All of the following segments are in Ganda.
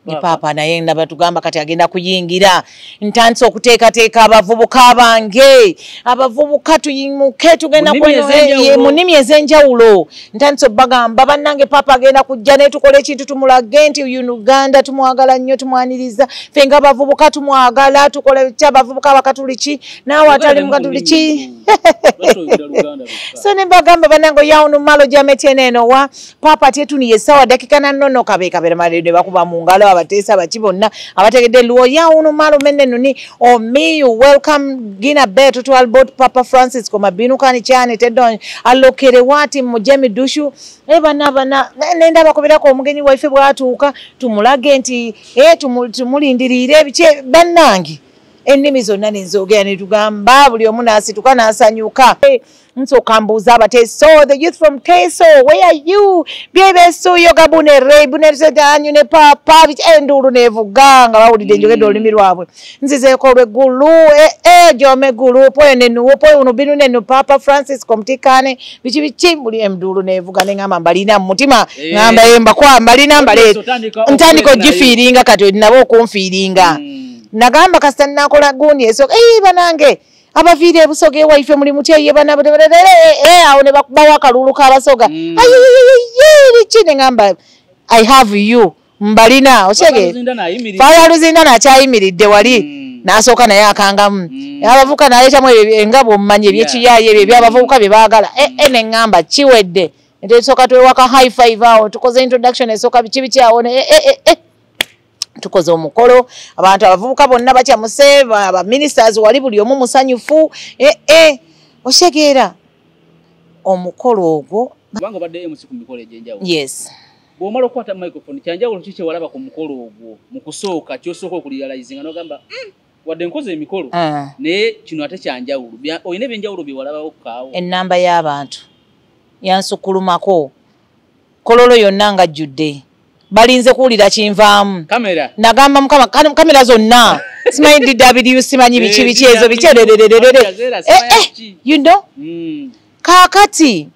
ni papa naye ndaba tugamba kati agenda kuyingira ntandise okuteekateeka abavubuka bange abavubuka tuyimuke tugenda mu nnimi ez'enjawulo ntandise obbagamba bannange papa agenda kujja ne tukola ekintu tumulage nti Uganda tumwagala nnyo tumwaniriza ffe nga abavubuka tumwagala tukola kya abavubuka abakatuliki naawe atali mukatuliki so ne mbagamba bannange yawuno malo jametene eno wa papa tetuniye sawa dakika na nnono kabera mali ne bakuba mu ngalo abateesa abaki bonna abategedde luwo yawuno malo menne nuni omiyu welcome gina betu to albert papa francis koma binukani cyane tedon allokere wati mujemi dushu bana nenda bakoberako omugenyi waife bwatuuka tumulage nti tumulindirire biche bannange ennimi zonna nenzogera ne tugamba buli omu naasituka n'asanyuka nsoka mbuuza abate so the youth from Teso where are you byebesuyo gabune rey bunesedanyu ne papa endulu nevuga nga bawulidde njogedde olulimi lwabwe nzizeeko olweggulu jome gulu poene nuwo poe uno binu nenu papa francis komtikane biki buli emdulu nevuga neŋamba mbalina mu mutima ŋamba yemba kwa mbalina mbaleeta ntandika ogifiiringa kati nabo okunfiiringa nagamba kasita nakola gundi eso banange abaviire ebusoga ewaife muli mutya ye bana awo ne bakubawo akalulu k'abasoga liki ne ngamba I have you mbalina okege faya luzinda nakyayimiridde wali n'asooka naye akangamu abavubuka naleetamu engabo omumanyi ebyekiyaye ebyo ebyabavubuka bye baagala ne ngamba kiwedde netesooka twewaka high five awo tukoze introduction esooka biki awo tukoze omukolo abantu abavubuka bonna bakyamuse aba ministers wali buli omu musanyufu oshegeera omukolo ogwo kubanga badde MC ku mikolo egy'enjawulo yes bw'omala okukwata microphone kyanjawulo kiki walaba ku mukolo ogwo mu kusooka kyosooka okurealizinga n'ogamba wadde nkoze emikolo naye kino ate kyanjawulo olina ebyenjawulo bye walabawo kaawo ennamba y'abantu yansukulumako kololo yonna nga jjudde balinze kuwulira kinvaamu kamera nagamba mukama kamera zonna simanyi DW simanyi biki ezo biki you know kaakati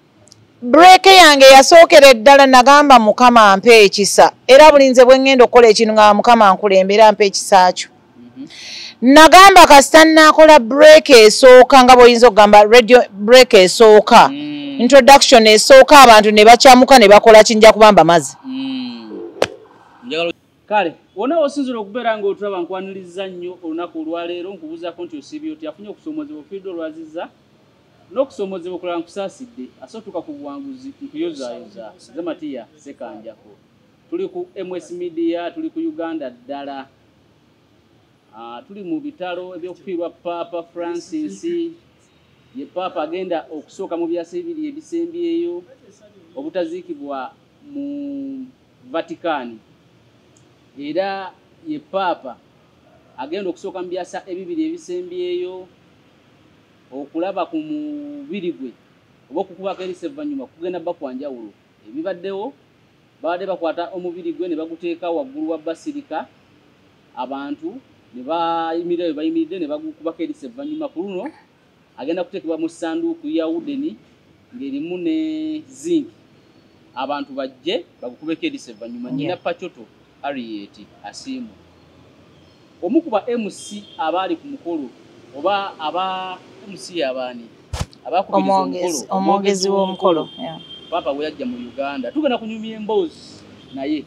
break yange yasookera eddala nagamba mukama ampe ekisa era bulinze bwe ngenda okukola ekintu nga mukama ankulembera ampe ekisa kyo nagamba kasita nakola break esooka nga bw'oyinza okugamba radio break esooka introduction esooka abantu ne bakyamuka ne bakola kinja kubamba mazi kale wona osinzira okubeera nga otulaba nkwaniriza nnyo olunaku olwaleero nkubuuzaako nti osiibye oti afunye okusoomozebwa ofiidde olwaziza n'okusoomozebwa okulala nkusaasidde asootuka ku buwanguzi nkuyozaayoza ze Matiya Sekanjako tuli ku MS Media tuli ku Uganda ddala tuli mu bitalo ebyokufiirwa Papa Francis ye Papa agenda okusooka mu byasa ebiri ebisembyeyo obutaziikibwa mu Vatican era ye Papa agenda okusooka mu byasa ebibiri ebisembyeyo okulaba ku mubiri gwe oba okukubako erisa evvannyuma kugenda bakwanjawulo ebibaddewo babadde bakwata omubiri gwe ne baguteeka waggulu wa basirika abantu ne bayimirira bayimiridde ne bagukubako erisa evvannyuma ku luno agenda kuteekebwa mu ssanduuku ya wudeni ng'erimu ne zinc abantu bajje bagukubeko erisa evvannyuma nyina Pachoto Harriet Asimu omu ku ba MC abaali ku mukolo oba aba MC abaani abakubiriza omwogezi w'omukolo Papa we yajja mu Uganda tugenda kunyumya emboozi naye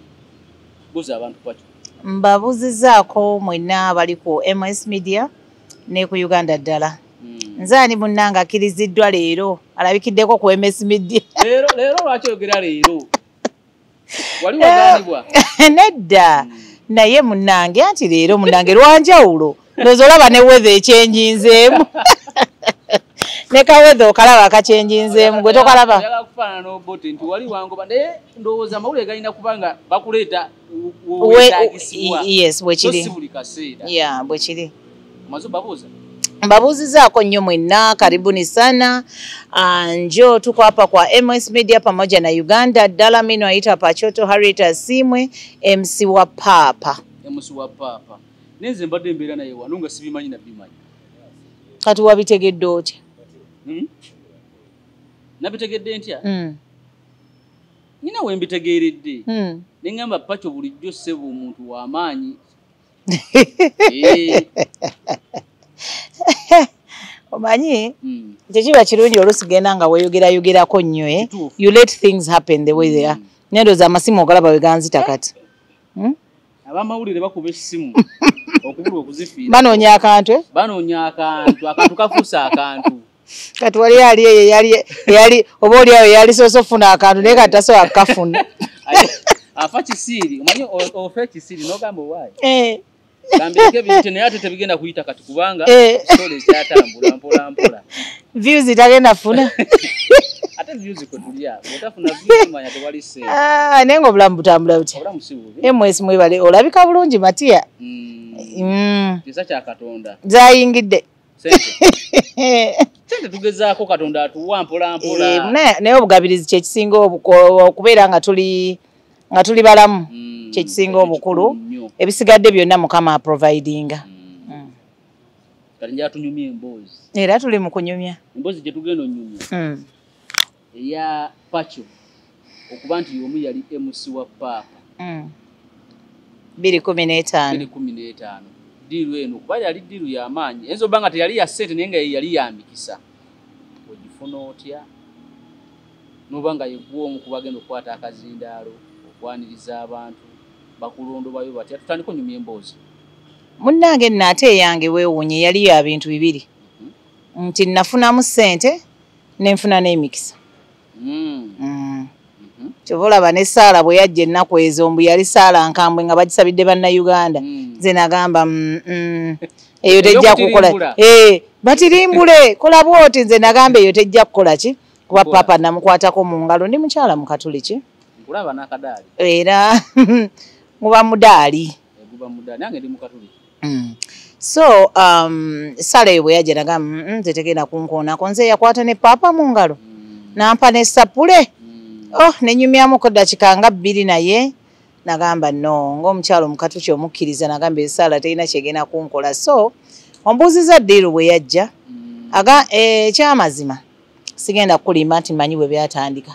buza abantu Pacho mbabuzizaako mwenna abali ku MS Media ne ku Uganda ddala nzaani munnanga akkiriziddwa leero alabikiddeko ku MS Media leero lwaki oyogera leero wali wagaanibwa nedda naye munnange anti leero munnange lwanjawulo ndoza olaba ne weather ekyenjinzeemu ne kawetha okalaba akakyenjinzeemu gwe tokalaba njagala kufaanana n'obote nti wali wangoba naye ndowooza amawulire galina kubanga bakuleeta yes bwekiri si buli kaseera bwekiri omaze babuuza mbabuzizaako nnyo mwenna karibuni sana njo tuko hapa kwa MS Media pamoja na Uganda ddala mimi naitwa Pachoto Harriet Asimwe MC wa Papa nenze mbadde mbeera naye wano nga sibimanyi na bimanyi kati wabitegedde otya nabitegedde ntya nyina we mbitegeeredde nengamba Pacho bulijjo ssebo omuntu w'amaanyi. Omanyi tekiba kirungi oluusi genda nga weeyogerako nnyo you let things happen the way they are. Nendooza amasimu ogalaba we ganzita kati. Abamawulire bakuba essimu okubulwa okuzifiira. Banoonya akantu akantu kafuuse akantu. Kati wali yali oba oli awo yali soose ofuna akantu naye kati tasobola akafuna. Afa kisiiri omanyi ofa ekisiiri n'ogamba owaayi. Kambireko ebintu naye ate tebigenda kuyita kati kubanga story ekyatambula mpola. Views tagenda funa. Ate views ko tulya bw'otafuna views manya tewali sente. Naye ng'obulamu butambula butya? Obulamu si bubi. MS mwebale olabika bulungi Matiya. Kisa kya Katonda. Zayingidde. Sente tugezaako Katonda atuwa mpola. Naye obugabirizi kyekisinga okubeera nga tuli balamu kyekisinga obukulu. Ebisigadde byonna Mukama aprovidinga. Kati njala tunyumya emboozi. Era tuli mu kunyumya. Emboozi gye tugenda onyumya. Eya Pacho okuba nti omu yali MC wa Papa. 2015. Diiru eno kuba yali diiru y'amaanyi. Enzo banga teyali ya sente naye nga yali yambikisa. Ogifuna otya? N'obanga yeggwa omu kuba agenda okukwata akazindaalo okwaniriza abantu bakulondo bayo batya tutandika onyumya emboozi. Munnange nno ate eyange weewuunye yali ya bintu bibiri. Nti nafunamu ssente nenfuna n'emikisa. Kyova olaba ne Saala bwe yajja ennaku ezo mbu yali Saala nkambwe nga bagisabidde bannayuganda. Nze nagamba eyo tejja kukola. Batirimbule kola bwoti nze nagamba eyo tejja kukola ki? Kuba Papa namukwatako mu ngalo ndi mukyala Mukatuliki. Nkulaba n'akadaali. Era muba mudaali. Guba mudaali nange ndi Mukatuliki. So Saala eyo bwe yajja nagamba nze tegenda kunkoonako nze yakwata ne Papa mu ngalo. Nampa ne sapule. Nenyumyamuko dakiika nga 2 naye nagamba no ng'omukyalo Mukatuliki omukkiriza nagamba Saala terina kyegenda kunkola. So ombuuziza ddiiru bwe yajja ekyamazima sigenda kulimba nti manyi bwe byatandika.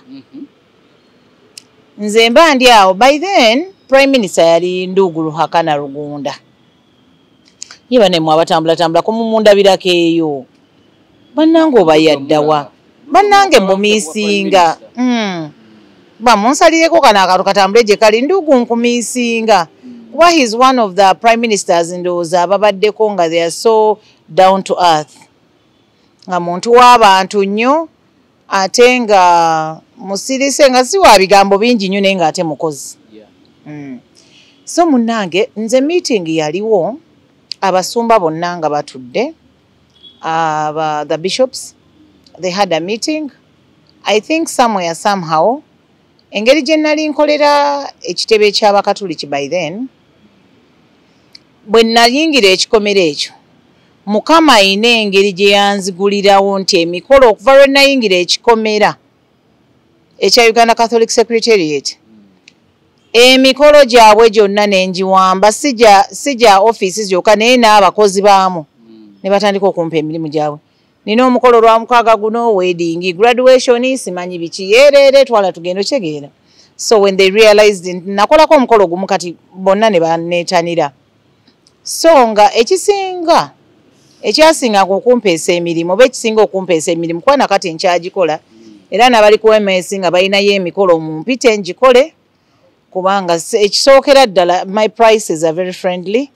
Nze mba ndi awo by then Prime Minister yali Nduugulu Hakana Rugunda. Ye banemwe abatambulatambula ko mumundabirako eyo. Bannange oba yaddawa. Bannange mbumiisinga. Bamunsalireko kana akantu katambule gye kali Nduugu nkumiisinga. Kuba he is one of the Prime Ministers ndowooza ababaddeko nga they are so down to earth. Nga muntu w'abantu nnyo ate nga musirise nga si wa bigambo bingi nnyo naye ng'ate mukozi. So munnange nze meeting yaliwo abasumba bonna nga batudde the bishops they had a meeting. I think somewhere somehow engeri gye nali nkolera ekitebe eky'Abakatuliki by then bwe nayingira ekikomero ekyo Mukama ayina engeri gye yanzigulirawo nti emikolo okuva lwe nayingira ekikomera ekya Uganda Catholic Secretariat emikolo gyabwe gyonna nenjiwamba sija offices gyokka naye n'abakozi baamu ne batandika okumpa emirimu gyabwe. Nina omukolo lwa mukaaga guno wedding graduation simanyi biki yereere twala tugendo kyegeera. So when they realized nakolako omukolo gumu kati bonna ne baneetanira. So nga ekyasinga okumpeesa emirimu oba ekisinga okumpeesa emirimu kuba nakati nkyagikola era nabali ku MS nga balinayo emikolo mumpite ngikole kubanga ekisookera ddala my prices are very friendly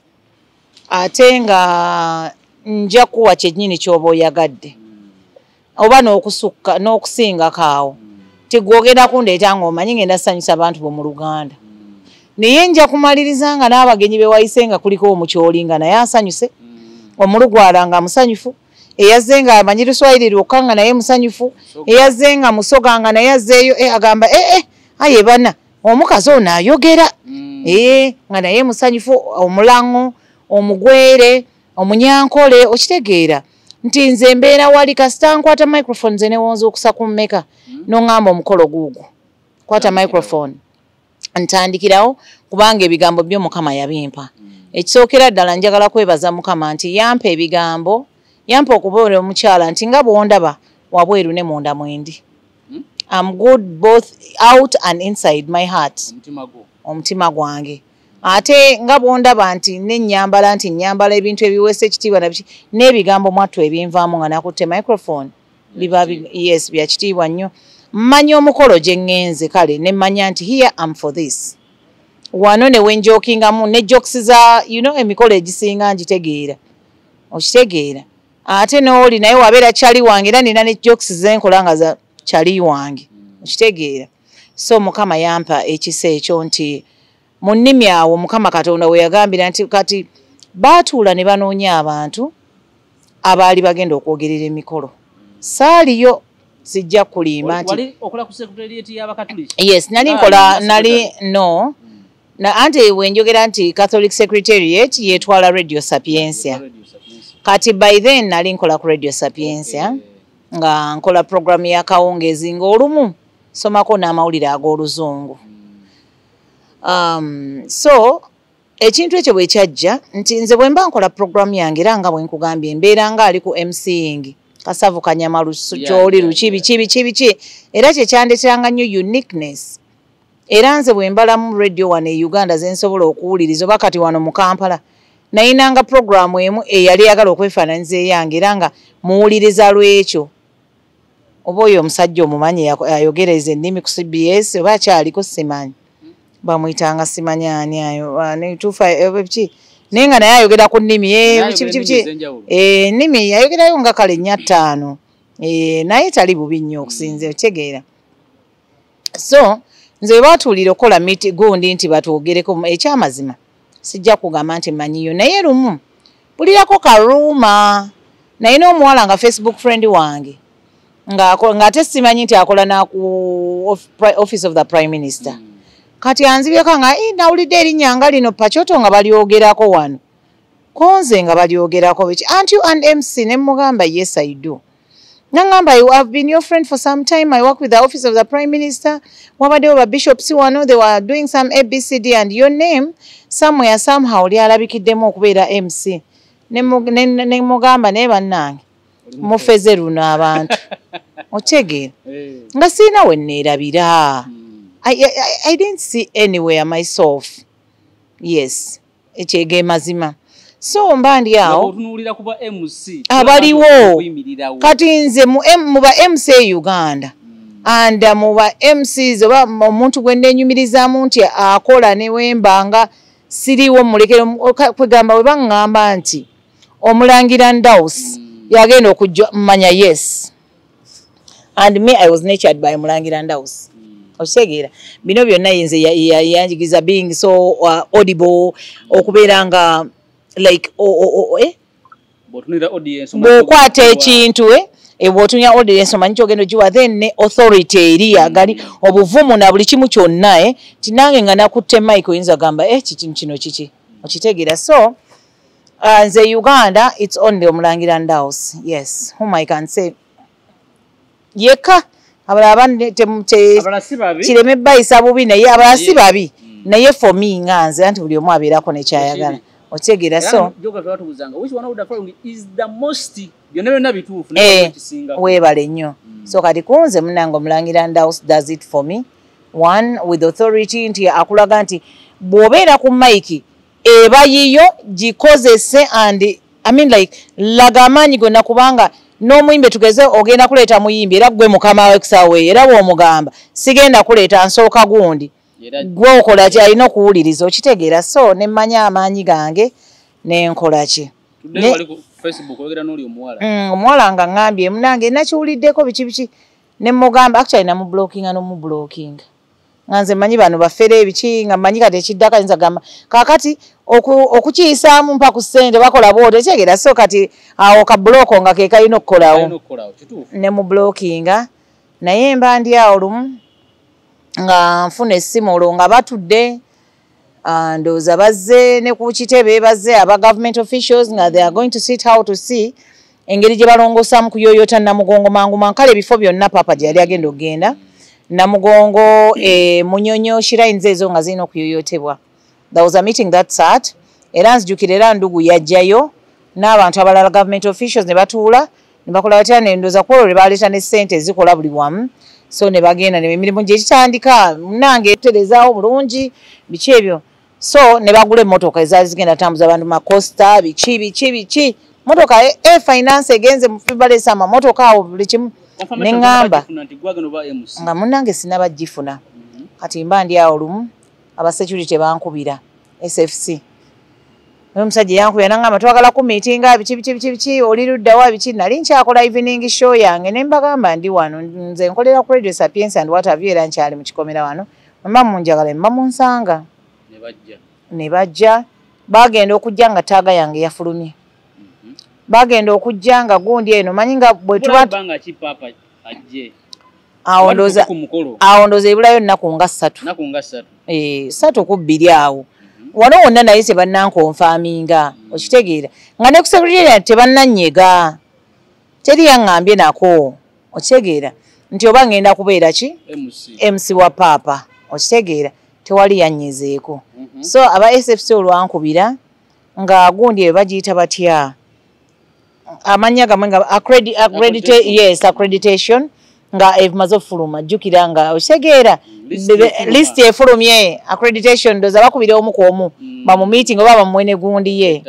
ate nga nja kuwa kyennyini ky'oba oyagadde oba n'okusingako awo tigwogenda kundeeta ng'omanyi ngenda sanyusa abantu bo mu Luganda naye nja kumaliriza nga n'abagenyi be wayise nga kuliko omukyoli nga naye asanyuse omulugwala nga musanyufu eyazze nga amanyi Luswayiri lwokka nga naye musanyufu eyazze nga musoga nga naye azzeeyo agamba aye bana omukazi ono ayogera nga naye musanyufu omulango omugwere omunyankole okitegeera nti nze mbeera wali kasita nkwata microphone nze newonza okusa ku mmeka n'oŋŋamba omukolo guugwo kwata microphone ntandikirawo kubanga ebigambo byo Mukama yabimpa ekisookera ddala njagala kwebaza Mukama nti yampa ebigambo yampa okubeera omukyala nti nga bw'ondaba wabweru ne munda mwendi I'm good both out and inside my heart omutima gwange ate nga bondaba nti nyambala ebintu ebiweesa ekitiibwa n'ebigambo mwattu ebinvaamu nga nakutte microphone biba yes bya kitiibwa nnyo mmanyi omukolo gye ŋŋenze kale ne mmanya nti here am for this wano ne wenjokingamu ne jokes za emikolo egisinga ngitegeera okitegeera ate n'oli naye wabeera kyali wange era nina ne jokes zenkola nga za kyali wange okitegeera so mukama yampa ekisa ekyo nti mu nnimi awo mukama katonda we yagambira nti kati baatuula ne banoonya abantu abaali bagenda okwogerera emikolo saaliyo sijja kulimba nti okola ku secretariat y'abakatuliki yes nali no na anti wenjogera nti Catholic Secretariat yetwala Radio Sapiensia kati by then nali nkola ku Radio Sapiensia nga nkola program ya kawungezi ng'olumu somako n'amawulire ag'oluzungu so ekintu ekyo bwe kyajja nti nze bwe mba nkola program yange era nga bwe nkugambye embeera nga ali ku MCing kasavu kanyama kyoli luki biki era kye kyandeteranga nnyo uniqueness era nze bwe mbala mu radio wano e Uganda ze nsobola okuwuliriza oba kati wano mu Kampala nayinanga programu emu eyali yagala okwefaananyiza eyange era nga muwuliriza lwekyo oba oyo omusajja omumanyi ayogereza ennimi ku CBS oba akyaliko simanyi bamuyitanga simanyi ani ayo biki naye nga naye ayogera ku nnimi ennimi yayogerayo nga kale 4-5 naye tali bubi nnyo okusinza otegeera so nze batuulira okukola miti gundi nti batwogereko ekyamazima sijja kugamba nti manyiyo naye lumu bulirako karuuma naye n'omuwala nga Facebook friend wange ng'ate simanyi nti akola naku office of the prime minister kati anzibyeko nga nawulidde erinnya nga lino Pachoto nga balyogerako wano konze nga balyogerako biki aren't you an MC ne mugamba yes I do nangamba I've been your friend for some time I work with the office of the prime minister wabaddewo ba bishops wano they were doing some ABCD and your name somewhere somehow lyalabikiddemu okubeera MC ne mugamba naye bannange mufeze luno abantu otegeera nga siina we neerabira I didn't see anywhere myself yes ekyege mazima so mba ndi awo otunulira kuba MC abaliwo kati nze mu ba MC Uganda and mu ba MCs oba omuntu gwe nnenyumirizaamu nti akola ne wembanga siriwo mulekero kwegamba we baŋŋamba nti omulangira Ndausi yagenda okujja mmanya yes and me I was nurtured by Mulangira Ndausi osegeera bino byonna yenze yanjigiza being so audible okubeera nga like botunira audience bokwata ekintu bwotunya audience omanyi kyogendo giwa then ne authority eri agali obuvumu na buli kimu kyonna tinange nga nakutte mic oyinza gamba kino kiki okitegeera so nze Uganda it's only Omulangira Ndausi yes whom I can say yeka abalaba kireme bayisa bubi naye abalasi babi naye for me nga nze anti buli omu abeerako nekyayagala otegeera so weebale nnyo so kati kunze munange Omulangira Ndausi does it for me one with authority nti akulaga nti bw'obeera ku maiki eba yiyo gikozese and I mean like laga amaanyi gonna kubanga n'omuyimbi tugeze ogenda kuleeta muyimbi era gwe mukama w'ekisaawe era bw'omugamba sigenda kuleeta nsooka gundi gwe okola ki alina okuwuliriza okitegeera so ne mmanya amaanyi gange n'enkola ki omuwala nga ŋŋambye munange nakiwuliddeko biki ne mugamba actually namublockinga n'omublockinga nga nze mmanyi bano bafere ebiki nga mmanyi kati ekiddako ayinza gamba kaakati okukiyisaamu mpa ku ssente bakola bwoti ekitegeera so kati awo kabbuloko nga ke kalina okukolawo ne mu blockinga naye mba ndi awo lumu nga nfuna essimu olwo nga batudde ndowooza bazze ne ku kitebe bazze aba government officials nga they are going to sit how to see engeri gye balongosaamu kuyoyota Namugongo mangu mankale ebifo byonna papa gye yali agenda okgenda Namugongo Munyonyo shrines ezo nga zirina okuyoyotebwa. There was a meeting that sat era nzijukira era ndugu yajjayo n'abantu abalala government officials ne batuula ne bakola batya ne ndoza kwolwo ne baleeta ne ssente ezikola buli wamu so ne bagenda ne emirimu gye kitandika munange terezaawo bulungi biki ebyo so ne bagula emmotoka ezaali zigenda tambuza abantu makosta biki motoka finance egenze mu baleesa amamotoka awo buli kimu ne ŋŋamba nga munnange sinabagifuna kati mba ndi awo lumu abasecurity bankubira SFC omusajja yankubira n'aŋŋamba twagala ku meetinga biki oli luddawa biki nali nkyakola evening show yange ne mbagamba ndi wano nze nkolera ku Radio Sapiens and what have you era nkyali mu kikomera wano mama munjagala mba munsanga ne bajja bagenda okujja nga taaga yange yafulumye bagenda okujja nga gundi eno manyi nga bwe tuba awo ndooza ebulayo nnaku nga 3 3 ku 2 awo wano wonna naye tebannankonfaaminga okitegeera nga ne ku secretariat tebannanyega teri yaŋŋambye nako okitegeera nti oba ngenda kubeera ki MC wa paapa okitegeera tewali yannyezeeko so aba SFC olwankubira nga gundi eyo bagiyita batya amanya gamwe nga accreditation nga ebimaze okufuluma jjukira nga okitegeera list efulumye accreditation ndoza bakubira omu ku omu bamu meeting oba bamwene gundi ye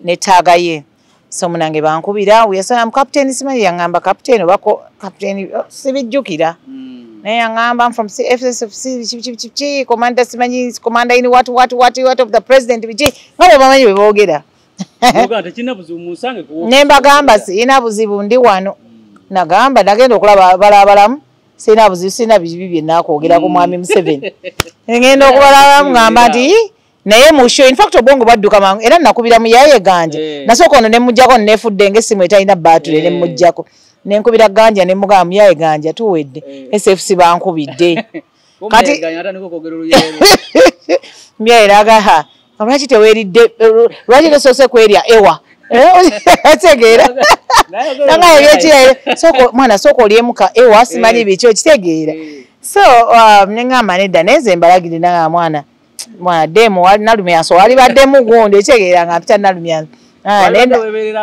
netaaga ye so munange bankubira uyasana captain simanyi yaŋŋamba captain obako captain sibijjukira naye yaŋŋamba from FSFC commander simanyi commander in what of the president biki nga bwe bamanyi bwe boogera ne mbagamba sirina buzibu ndi wano nagamba nagenda okulaba balabalamu sirina buzibu sirina bibi bye nakwogera ku mwami Museveni ngenda okubalabalamu ngamba nti naye musho in fact obongo badduka mangu era nakubira mu yaye ganje nasooka ono ne mujjako nefudde ng'essimu etalina battery ne mujjako ne nkubira ganja ne mugamba mu yaye ganja tuwedde SFC bankubidde kati myaye raga lwaki teweeridde lwaki tosoose kwerya ewa otegeera nanga ebyekiraire mwana sooka olyemuka ewa simanyi biki okitegeera so neŋŋamba nedda neze mbalagire naga mwana demu nalumyanso wali baddemu gundi ekitegeera nga mpita nalumyanso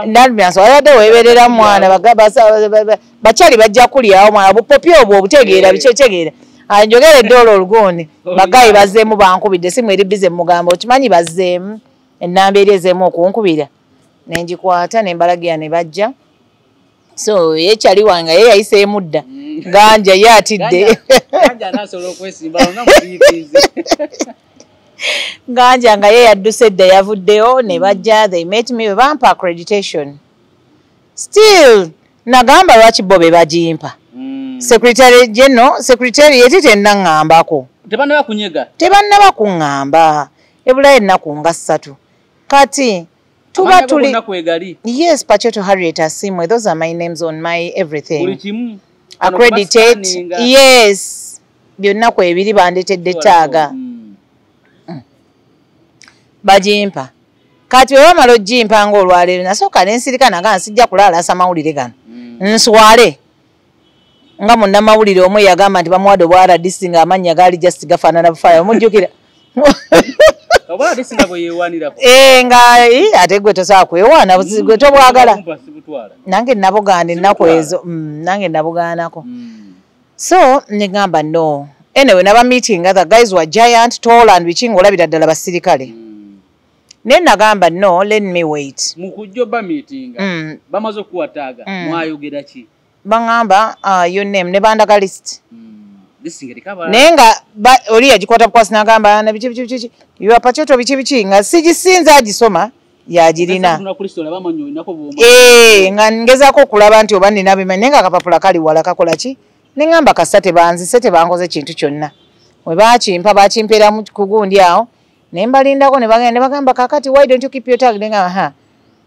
nalumyanso wali badde weeberera mwana bakyali bajja kulyawo mwana bupopi obwo obutegeera biki okitegeera njogeredde olwo olugundi bagayi bazzeemu bankubidde simu eri bize mugamba okimanyi bazzeemu ennamba eri ezeemu okunkubira nengikwata nembalagira ne bajja so yekyali wange ye yayiseemu dda ganja ye atidde ganja nga ye yadduse dda yavuddeyo ne bajja they met me bampa accreditation still nagamba lwaki bo be bagimpa secretary general secretary yeti tennaŋŋambako tebannaba kuŋŋamba ebulayo ennaku nga 3 kati tuba tuli yes Pacheto Harriet Asimwe those are my names on my everything accredited yes byonna ku ebiri bandetedde taaga bagimpa kati bwe bamala ogimpa ng'olwaleero nasooka nensirika naga nsijja kulaalasa mawulire gano nswale nga munnamawulire omu yagamba nti bamuwadde obwa RDC nga amannya gaali just gafaanana bufaya omujjukira nga ate gwe tosobola kwewaana gwe tobwagala nange nabugaana ennaku ezo nange nabugaanako so negamba no anyway naba meeting other guys were giant tall and biki ng'olabira ddala basirikale naye nagamba no let me wait mukujja oba meeting bamaze okuwataaga mwayogera ki baŋŋamba your name ne bandaga list naye nga oli yagikwata bukwasi n'agamba na biki your Pacheto biki nga sigisinza agisoma yagirina nga ngezaako okulaba nti oba nina bimanyi naye nga akapapula kali wala kakola ki ne ŋŋamba kasa tebanzise tebankoze kintu kyonna we bakimpa bakimpeera ku gundi awo ne mbalindako ne bagenda ne bagamba kakati why don't you keep your tag ne ngamba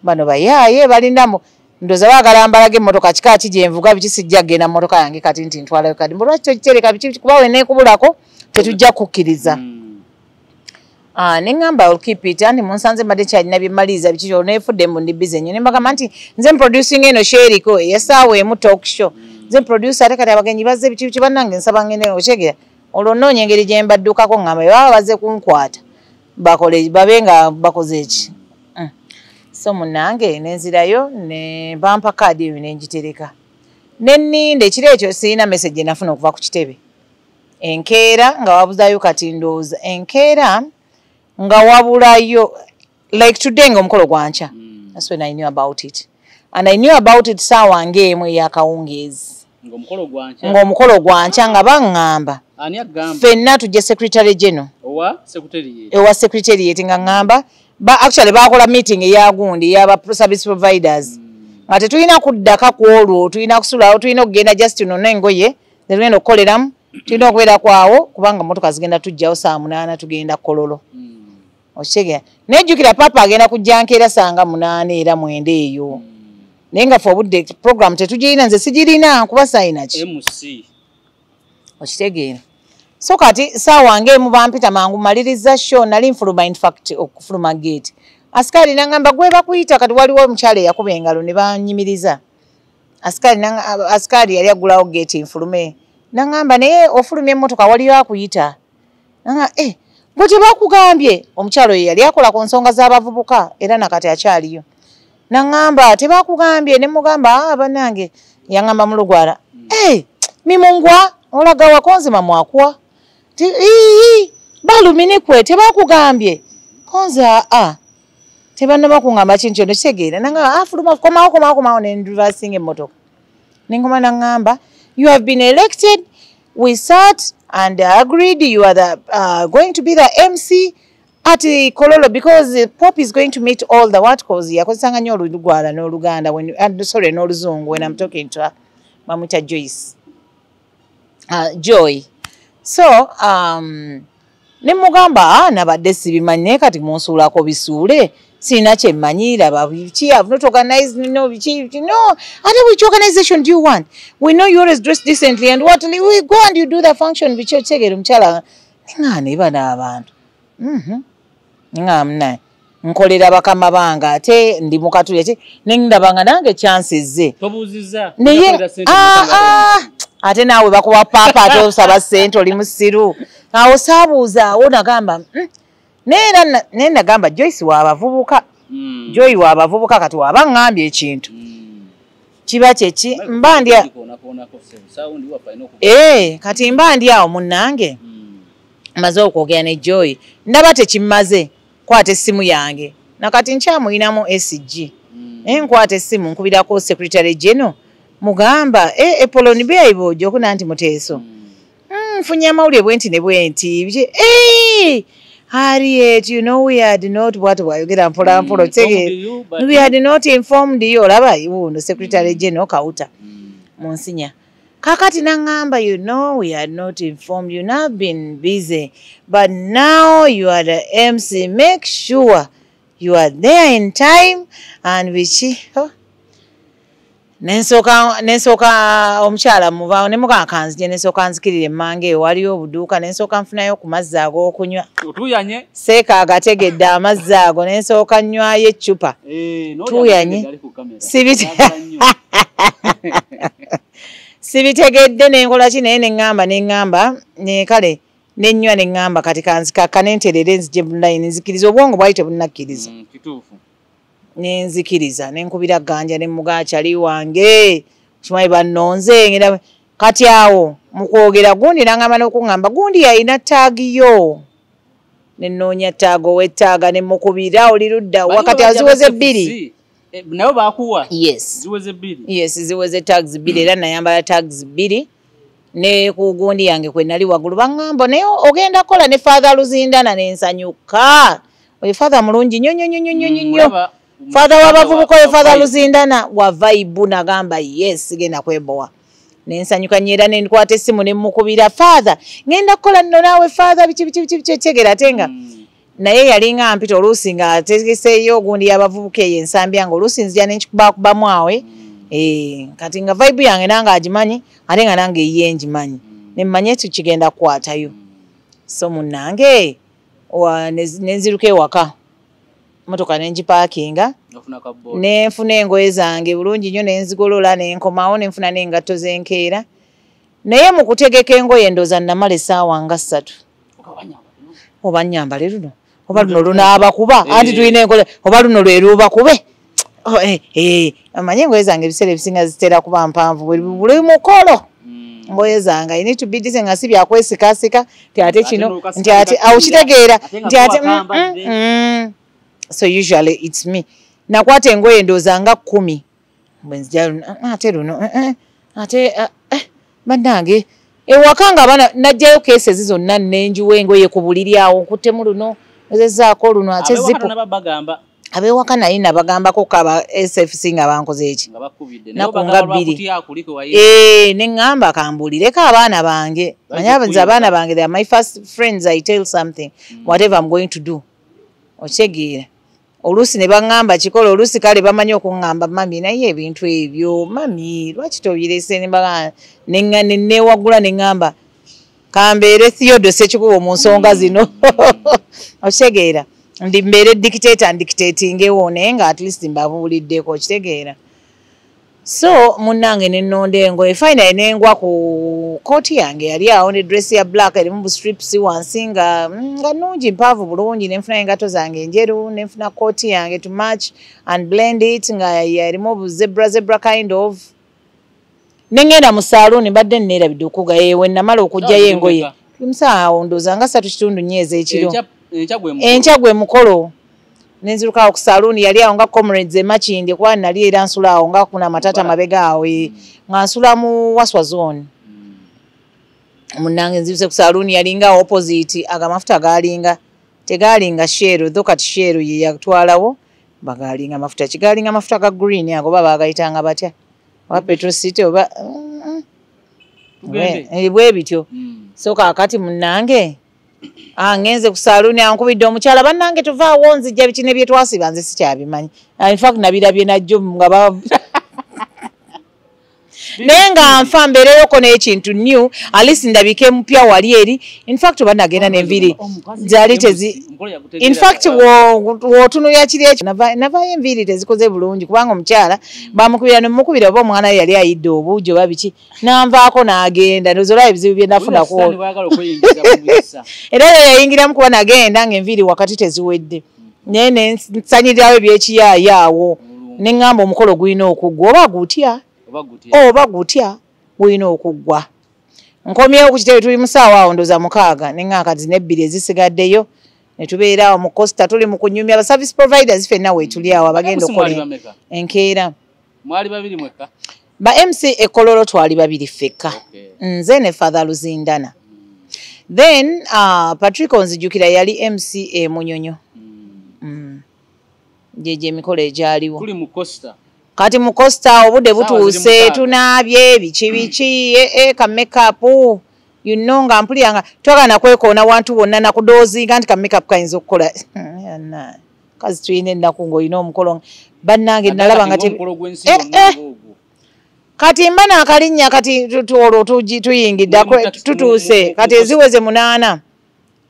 bano bayaaye balindamu ndoza baagala mbalage emmotoka kika ki gye nvuga biki sijja kgenda mu mmotoka yange kati nti ntwalayo kadi mbulwaki tokitereka biki kuba we neekubulako tetujja kukkiriza ne ŋŋamba I'll keep it andi munsanze mbadde kyalina bye mmaliriza biki kyo neefudde mbu ndi bize nnyo ne mbagamba nti nze mproducing eno sheriko eyesaawa emu talk show nze producer ate kati abagenyi bazze biki bannange nsaba ngende okyegera olwo nnoonya engeri gye mbaddukako ŋŋamba bye baba bazze kunkwata bakole babe nga bakoze eki so munange nenzirayo ne bampa kadi eyo nenjitereka nenninde ekiro ekyo sirina message nafuna okuva ku kitebe enkeera nga wabuzayo kati ndowooza enkeera nga wabulayo like today ng'omukolo gwanca that's when I knew about it and I knew about it saawa ng'emu eyakawungeezi ng'omukolo gwanca nga baŋŋamba ffenna tujje secretary general ewa secretariat nga ŋŋamba actually bakola meeting eyagundi eyaba service providers nga tetulina kuddaka ku olwo tulina kusulawo tulina okugenda just nona engoye zitugenda okukoleramu tulina okubeera kwawo kubanga motoka zigenda tujjawo saa 8 tugenda kololo okitegera nejjukira papa agenda kujja nkeera sanga 8 era 9 eyo naye nga fe obudde program tetugirina nze sigirina kuba sayinaki okitegeera so kati saawa ng'emu bampita mangu maliriza show nali nfuluma in fact okufuluma gate askari nangamba gwe bakuyita kati waliwo omukyala eyakuba engalo ne banyimiriza askari yali agulawo gate nfulume nangamba naye ofulumya emmotoka waliyo akuyita nanga bwe tebakugambye omukyalo ye yali akola ku nsonga z'abavubuka era nakati akyaliyo nangamba tebakugambye ne mugamba bannange yangamba mulugwala mimungwa olaga wakonzima mwakuwa baluminikwe tebakugambye konza tebannaba kungamba kintu kyono kitegeera nangamba fuluma komawo nendivasinga emmotoka nengoma nangamba you have been elected we sat and agreed you are going to be the MC at Kololo because Pop is going to meet all the what cause yakozesanga nnyo olugwala n'oluganda sorry n'oluzungu when I'm talking to her Mamuta Joyce Joy so ne mugamba nabadde sibimanyi kati munsuulako bisuule sina kyemmanyira babiki have not organized no which organization do you want we know you always dress decently and what we go and you do the function bicho tegera omukyala ngane bana abantu ngamna nkolera bakama banga ate ndi mukatule ate nendabanga nange chances ze tobuziza ate nawe bakuba papa ate osaba sente oli musiru awo sabuuza awo nagamba nenda gamba Joyce wabavubuka Joy wabavubuka kati wabangambye ekintu kiba kyeki mbandya kati mbandya awo munnange maze okwogera ne Joy ndaba tekimaze kwata essimu yange nakati nkyamuyinamu SG nkwata essimu nkubirako secretary general mugamba Epoloni byayibo jokuna nti muteeso mfunye amawulire bwenti ne bwenti Harriet, you know we had not what you get and we had not informed you olaba the secretary general kauta monsinya kakati nangamba you know we had not informed you now been busy but now you are the MC make sure you are there in time and which nensoka omukyala muvaawo ne mukakanzije nensoka nzikirire emmange waliyo obuduuka nensoka nfunayo ku mazzi ago okunywa tuyanye seeka agategedde amazzi ago nensoka nnywayo eccupa tuyanye sibitegedde nenkola ki naye neŋŋamba kale nennywa neŋŋamba kati kanzikakka nenterere nzije bulayini nzikiriza obwongo bwali tebunakkiriza nenzikiriza nenkubira ganja ne mugakyali wange kimanyi bannonze ngenda kati awo mukwogera gundi nangamba n'okungamba gundi yalina taagiyo nenoonya taago wetaaga ne mukubira oli ludda wakati aziweze 2 nabo bakuwa ziweze 2 ziweze tags 2 era nayambala tags 2 ne ku gundi yange kwe nali waggulu baŋŋamba naye ogenda kola ne father Luzindana nensanyuka oyo father mulungi nnyo father wabavubuka oyo father Luzindana wa vibe nagamba yes genda kwebowa nensanyuka nyera nenkwata essimu ne mukubira father ngenda kola nno naawe father bichi tegera tenga naye yalinga mpita oluusi nga ategeseeyo ogundi yabavubuka eyo ensambi yange oluusi nzija nenkikubakubamu awe kati nga vibe yange nange agimanyi ate nga nange ye ngimanyi nemmanye tukigenda kukwatayo so munnange nenziruka ewaka motoka nengipakinga nenfuna engoye zange bulungi nnyo nenzigolola nenkomawo nenfuna n'engatto z'enkeera naye mu kutegeka engoye ndooza namala essaawa nga 3 oba nnyambale luno oba luno lunaabakuba anti tulina enkole oba luno lwe lubakube amanye ngoye zange ebiseera ebisinga zitera kuba mpanvu buli mukolo ngoye zange I need to be this nga si byakwesikasika nti ate kino nti ate awukitegeera nti ate so usually it's me nakwata engoye ndooza nga 10 bwenzija ate luno ate bannange ewaka nga abaana najjayo keesezi zonna nenjiwa engoye ku buliri awo nkuttemu luno ezezaako luno ate zipu abewaka naye nabagambako kaba SFC nga bankoze eki nakunga 2 neŋŋamba kambuulireko abaana bange manyabanzi abaana bange they are my first friends I tell something whatever I'm going to do okitegeera oluusi ne baŋŋamba kikola oluusi kale bamanyi okuŋŋamba mami naye ebintu ebyo mami lwaki tobirese newaggula neŋŋamba kambeere Theodo Ssekikubo mu nsonga zino okitegeera ndi mbeere dictator ndictatingewo naye nga at least mbabuuliddeko okitegeera so munnange nennonda engoye finally nengwa ku kooti yange yali awo ne dress ya black erimu bu strips wansi nga nnungi mpaavu bulungi nenfuna engato zange enjeru nenfuna kooti yange to match and blend it nga yalimu bu zebra kind of nengenda mu saloon badde nneerabidde okuga yewe namala okujjayo engoye musawo ndooza nga 3.4 ekiro enkya gwe mukolo nenziruka ku saloon yali awo nga comrades emakindi kwa nali era nsula awo nga kuna matata mabega awe nga nsula mu Waswa zone munnange nziruse ku saloon yali nga opposite agamafuta galinga tegalinga shero kati shero ye yatwalawo bagalinga mafuta kigalinga mafuta ga green ago baba bagayitanga batya wa petrol city oba bwe bityo so kakati munnange ngenze ku saloon ankubidde omukyala bannange tuvaawo nzijja bikine bye twasiba nze sikyabimanyi in fact nabirabye najjo nga naye nga nfa mbeereyoko n'ekintu new alisi ndabike mupya wali eri in fact bannagenda n'enviiri zaali in fact wootunulya kiri ekyo navaayo enviiri tezikoze bulungi kubanga omukyala bamukubira nemukubira oba omwana we yali ayidde obuugi oba biki nanvaako n'agenda nozolaba ebizibu bye nafunako era yayingiramu kuba nagenda ng'enviiri wakati teziwedde naye nensanyirirawo ebyekiyaayi awo neŋŋamba omukolo gulina okuggwa oba gutya gulina okuggwa nkomyewo ku kitebe tuli musaawa awo ndoza 6 neŋŋaaka zino 2 ezisigaddeyo ne tubeera awo mu Costa tuli mu kunyumya aba service providers ffenna weetuli awo abagenda okukola enkeera mwali babiri mwekka ba MC Ekololo twali babiri ffekka nze ne Father Luzindana then Patrick Onzijukira yali MC Munyonyo jeje emikolo egyaliwo tuli mu Costa kati mu Costa obudde butuuse tunaabye biki ka makeup you know nga mpulira twagana kwekoona wantu bonna nakudoozinga nti ka makeup kayinza okukola kazi tuyina ennaku ng'olina omukolo bannange nalaba nga kati mba n'akalinnya kati olwo tuyingidde tutuuse kati eziweze 8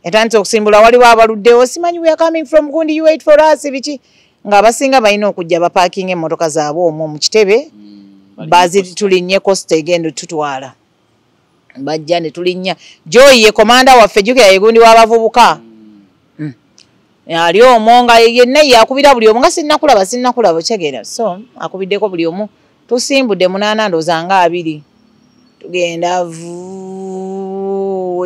etandise okusimbula waliwo abaluddewo simanyi we are coming from gundi you wait for us biki ng'abasinga balina okujja bapaakinga emmotoka zaabwe omwo mu kitebe tulinnye Costa egenda tutwala bajja ne tulinnya Joy ye komanda waffe jjukira yegundi w'abavubuka ali omwo nga yenna yakubira buli omu nga sinnakulaba kyegera so akubiddeko buli omu tusimbudde 8 ndooza nga 2 tugenda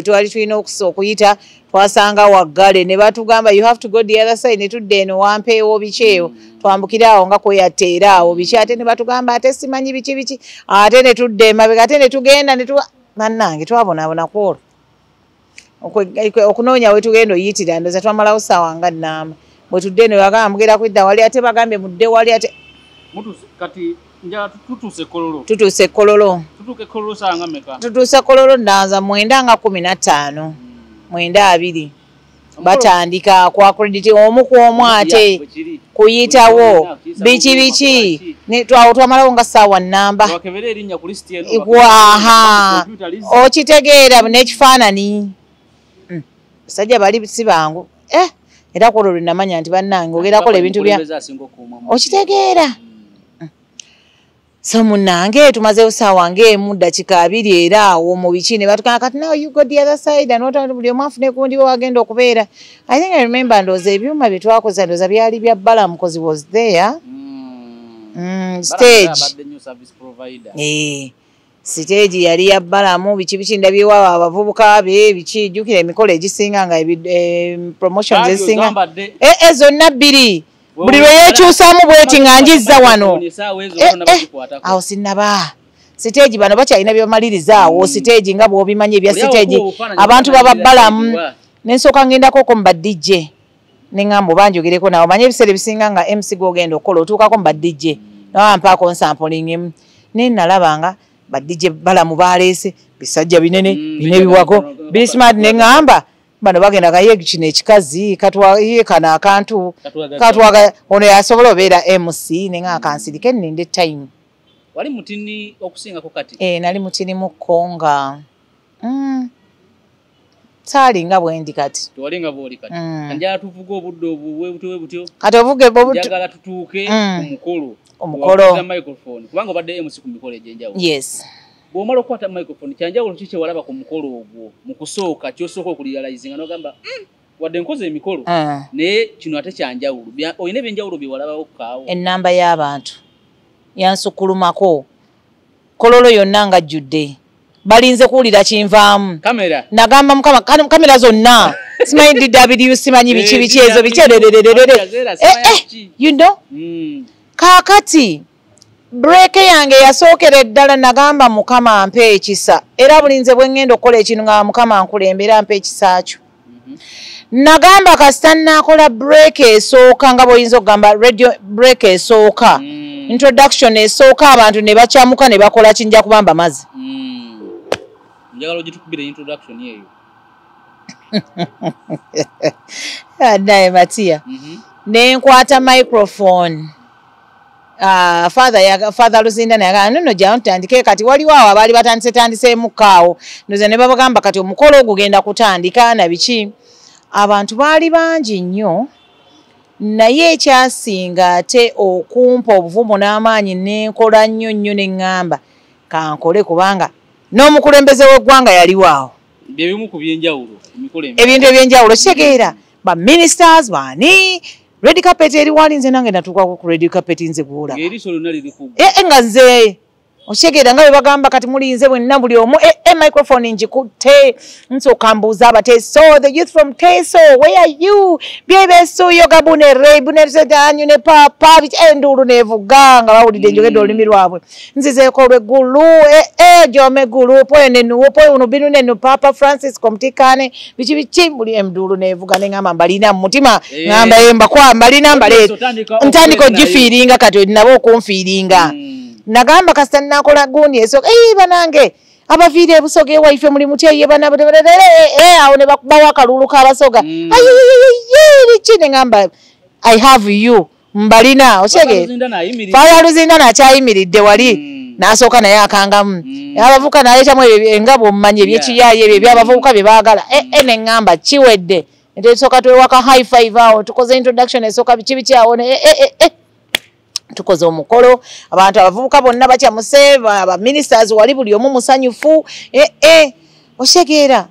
twali tulina okuyita twasanga waggale ne batugamba you have to go the other side ne tudde eno wampeewo bikyeyo twambukira awo nga kweyateera awo biki ate ne batugamba ate simanyi biki ate ne tudde emabega ate ne tugenda bannange twabonaabona kwolwo okunoonya we tugenda oyitira ndoza twamalawo ssaawa nga 4 bwe tudde eno yagamba mugenda kwidda wali ate bagambye mudde wali ate kati njala tutuuse Kololo tutuuse Kololo tutuuke Kololo sanga meka tutuuse Kololo ndanza 9:15 9:20 batandika kwa credit omu ku omu ate kuyitawo biki ne twamalawo nga ssaawa nnamba wakebera erinnya ku list eno okitegeera n'ekifaanani basajja bali si bangu era kwolwo lwe namanya nti bannange ogerakola ebintu bya okitegeera so munnange tumazeewo ssaawa ng'emu ddakiika 2 era awo mu biki ne batukana kati now you go the other side and buli omu afune gundi we wagenda okubeera I think I remember ndooza ebyuma bye twakoza ndooza byali bya Balaam because was there Stage stage yali ya Balamu biki ndabyewa abavubuka be biki jukira emikolo egisinga nga promotions ezisinga zonna bbiri buli lwe yekyusamu bweti nga njizza wano awo sinnaba stage bano bakyalina byebamaliriza stage nga bw'obimanyi ebya stage abantu baba Balamu nensooka ngendako ko mba DJ neŋŋamba banjogereko nawo manye ebiseera ebisinga nga MC gw'ogenda okukola otuukako mba DJ nawampaako nsampuling naye nalabanga ba DJ Balamu baleese bisajja binene binebiwako bismart neŋŋamba bano bagenda kaye kino ekikazi katwaye kana akantu katwaga ono yasobola obeera MC neŋŋamba kansirike nninde time wali mutini okusingako kati nali mutini mukonga Salinga bwendi kati. Tuwalinga bwoli kati. Kanjala tuvuga obudde obuwe butyo. Kati ovuge obudde. Njagala tutuuke omukolo. Omukolo. Wa microphone. Kubanga obadde MC ku mikolo egy'enjawulo. Yes. Bw'omala okukwata microphone kyanjawulo kiki walaba ku mukolo ogwo mu kusooka ky'osooka okurealize nga n'ogamba wadde nkoze emikolo naye kino ate kyanjawulo. Olina ebyenjawulo bye walabawo kaawo. Ennamba y'abantu yansukulumako kololo yonna nga jjudde. Balinze kuwulira kinvaamu. Kamera. Nagamba mukama kamera zonna. Simanyi DW simanyi biki ezo biki. You know? Kaakati break yange yasookera eddala nagamba mukama ampe ekisa. Era bulinze bwe ngenda okukola ekintu nga mukama ankulembera ampe ekisa kyo. Nagamba kasita nnakola break esooka nga bw'oyinza okugamba radio break esooka. Introduction esooka abantu ne bakyamuka ne bakola kinja kubamba mazi. Njagala ogitukubira introduction yeyo. Naye Matia. Nenkwata microphone. Father Luzinda naye nno jja ntandike kati waliwo awo abaali batandise mukaawo. Ndoze ne babagamba kati omukolo ogugenda kutandika na biki. Abantu baali bangi nnyo. Naye ekyasinga ate okumpa obuvumu n'amaanyi nenkola nnyo neŋŋamba kankole kubanga n'omukulembeze w'eggwanga yaliwaawo. Byebimu ku byenjawulo emikolo ebintu ebyenjawulo kitegeera ba ministers baani red carpet eri wali nze nange natuukako ku red carpet nze guula ng'eriiso lyonna liri ku nga nze okitegeera nga bwe bagamba kati mulinze bwenna buli omu microphone njikutte nsooka mbuuza abateeso the youth from Teso where are you byebeesuuyo gabune rey bunesedanyu ne papa enduulu nevuga nga bawulidde njogedde olulimi lwabwe nzizeeko olweggulu jome gulu poenenuwo pounu binunenu papa Francis komtikane biki buli enduulu nevuga neŋŋamba mbalina mu mutima ŋŋamba embakwa mbalina mbaleeta ntandika ogifiiringa kati nabo okunfiiringa nagamba kasita nakola gundi esooka banange abaviire ebusoga ewaife muli mutye bana awo ne bakubawo akalulu k'abasoga biki neŋŋamba I have you mbalina okitegeera Father Luzinda nakyayimiridde wali n'asooka naye akangamu abavubuka naleetamu nga bw'omumanyi ebyekiyaayo ebyo ebyabavubuka bye baagala neŋŋamba kiwedde etesooka twewaka high five awo tukoze introduction esooka biki awo tukoze omukolo abantu abavubuka bonna bakyamuse aba ministers wali buli omu musanyufu okitegeera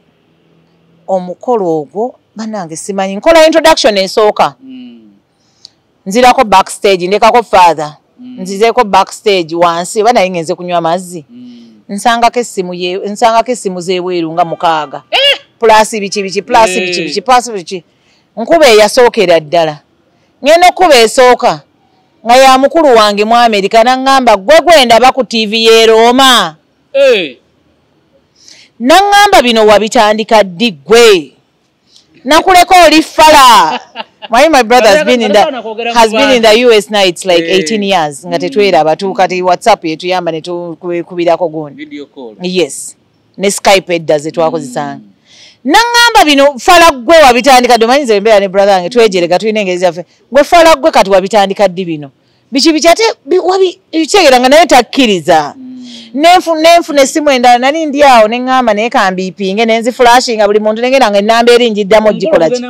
omukolo ogwo banange simanyi nkola introduction esooka nzirako backstage ndekako father nzizeeko backstage wansi oba naye ngenze kunywa mazzi nsangako essimu z'ebweru nga 6 plus biki nkuba eyasookera ddala ngenda okuba esooka nga ya mukulu wange mu Amerika naŋŋamba gwe gwendaba ku TV y'e Roma. Naŋŋamba bino wabitandika ddi gwe nakuleka oli fala. My brother has been in the US now it's like 18 years nga tetweraba kati WhatsApp yetuyamba ne tukubirako gundi. Video call. Yes. Ne Skype edda ze twakozesanga. Naŋŋamba bino fala gwe wabitandika domanyize embeera ne brother wange twejerega tulina engeri zaffe gwe fala gwe kati wabitandika ddi bino biki ate bikitegeera nga naye takkiriza nenfuna essimu endala nali ndi awo neŋŋamba naye kambiipinge nenziflashinga buli muntu negenda nga ennamba eri njiddamu ogikola ki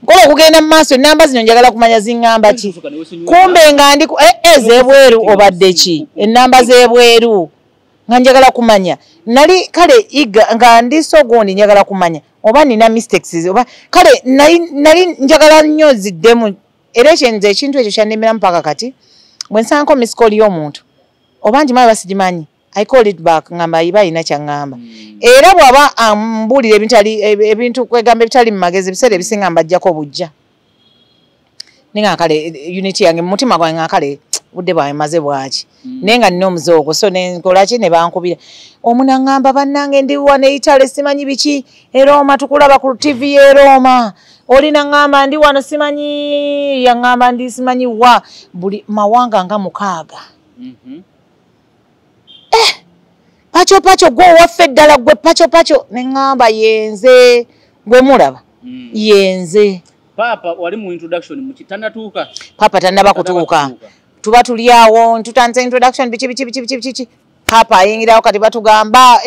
nkola okugenda mu maaso ennamba zino njagala kumanya ziŋŋamba ki kumbe nga ndi ez'ebweru obadde ki ennamba z'ebweru nga njagala kumanya nali kale nga ndi sogundi njagala kumanya oba nina mistakes oba kale nali njagala nnyo ziddemu era ekyenze ekintu ekyo kyannemeramu paka kati bwe nsanko miss call y'omuntu oba njimanyi basigimanyi I call it back ngamba iba ina kyangamba era bwaba ambulira ebintu kwegamba ebitali mu magezi biseera ebisinga mbajjako bujja ninga kale unity yange mu mutima gwange ngakale budde bwawe maze bwaki nenga nina omuzoogo so nenkola ki ne bankubira omuna ngamba bannange ndi wano Italy simanyi biki e Roma tukulaba ku TV e Roma olina ngamba ndi wano simanyi ya ngamba ndi simanyi wa buli mawanga nga mukaaga pacho gwe waffe ddala gwe pacho ne ngamba yenze gwe mulaba yenze Papa wali mu introduction mu kitannatuuka Papa tannaba kutuuka tuba tuliawo tutanze introduction bichi Papa ayingirawo kati batugamba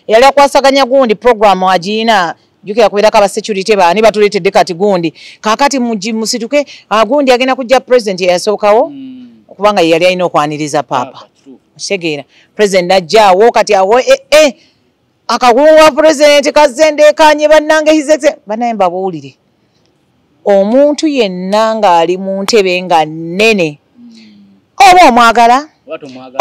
yali akwasaganya gundi program agina jukira kuberako aba security baani batuletedde kati gundi kakati musituke gundi agenda kujja president yasookawo kubanga yali alina okwaniriza Papa Segera president ajjawo kati awo akagulu wa president kazende kanye bannange hizeze banayemba buulire omuntu yenna ng'ali mu ntebe nga nnene oba omwagala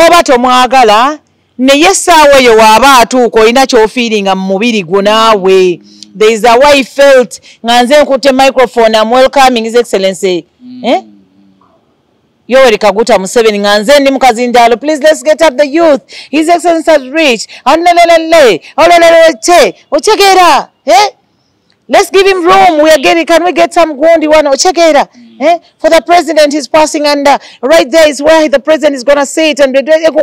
oba tomwagala naye essaawa eyo waaba atuuka olina ky'ofiiringa mu mubiri gwo naawe there is a way felt nga nze nkutte microphone am welcoming his excellency Yoweri Kaguta Museveni nga nze ndi mukazindaalo please let's get up the youth his excellency has reached ochegera let's give him room. Can we get some gundi one? Ochegera. For the president is passing under right there is where the president is gonna sit and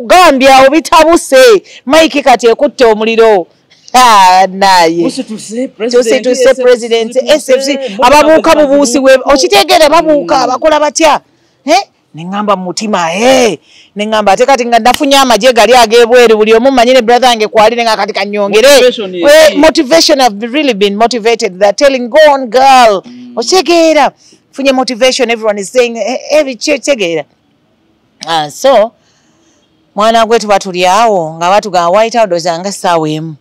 Gambia obitabuse Mike kati ekutte omuliro. Naye. To say president SFC ababuuka bubuusi we okitegere babuuka abakola batya. Nengamba mutima nengamba ate kati nga nafunye amaje gali agebweru buli omu manyine brother ange kwali nenga kati kanyongere motivation have really been motivated they're telling go on girl ochegera funye motivation everyone is saying every chegera so mwana gwetu batuliawo nga batu ga White House dozanga sawemu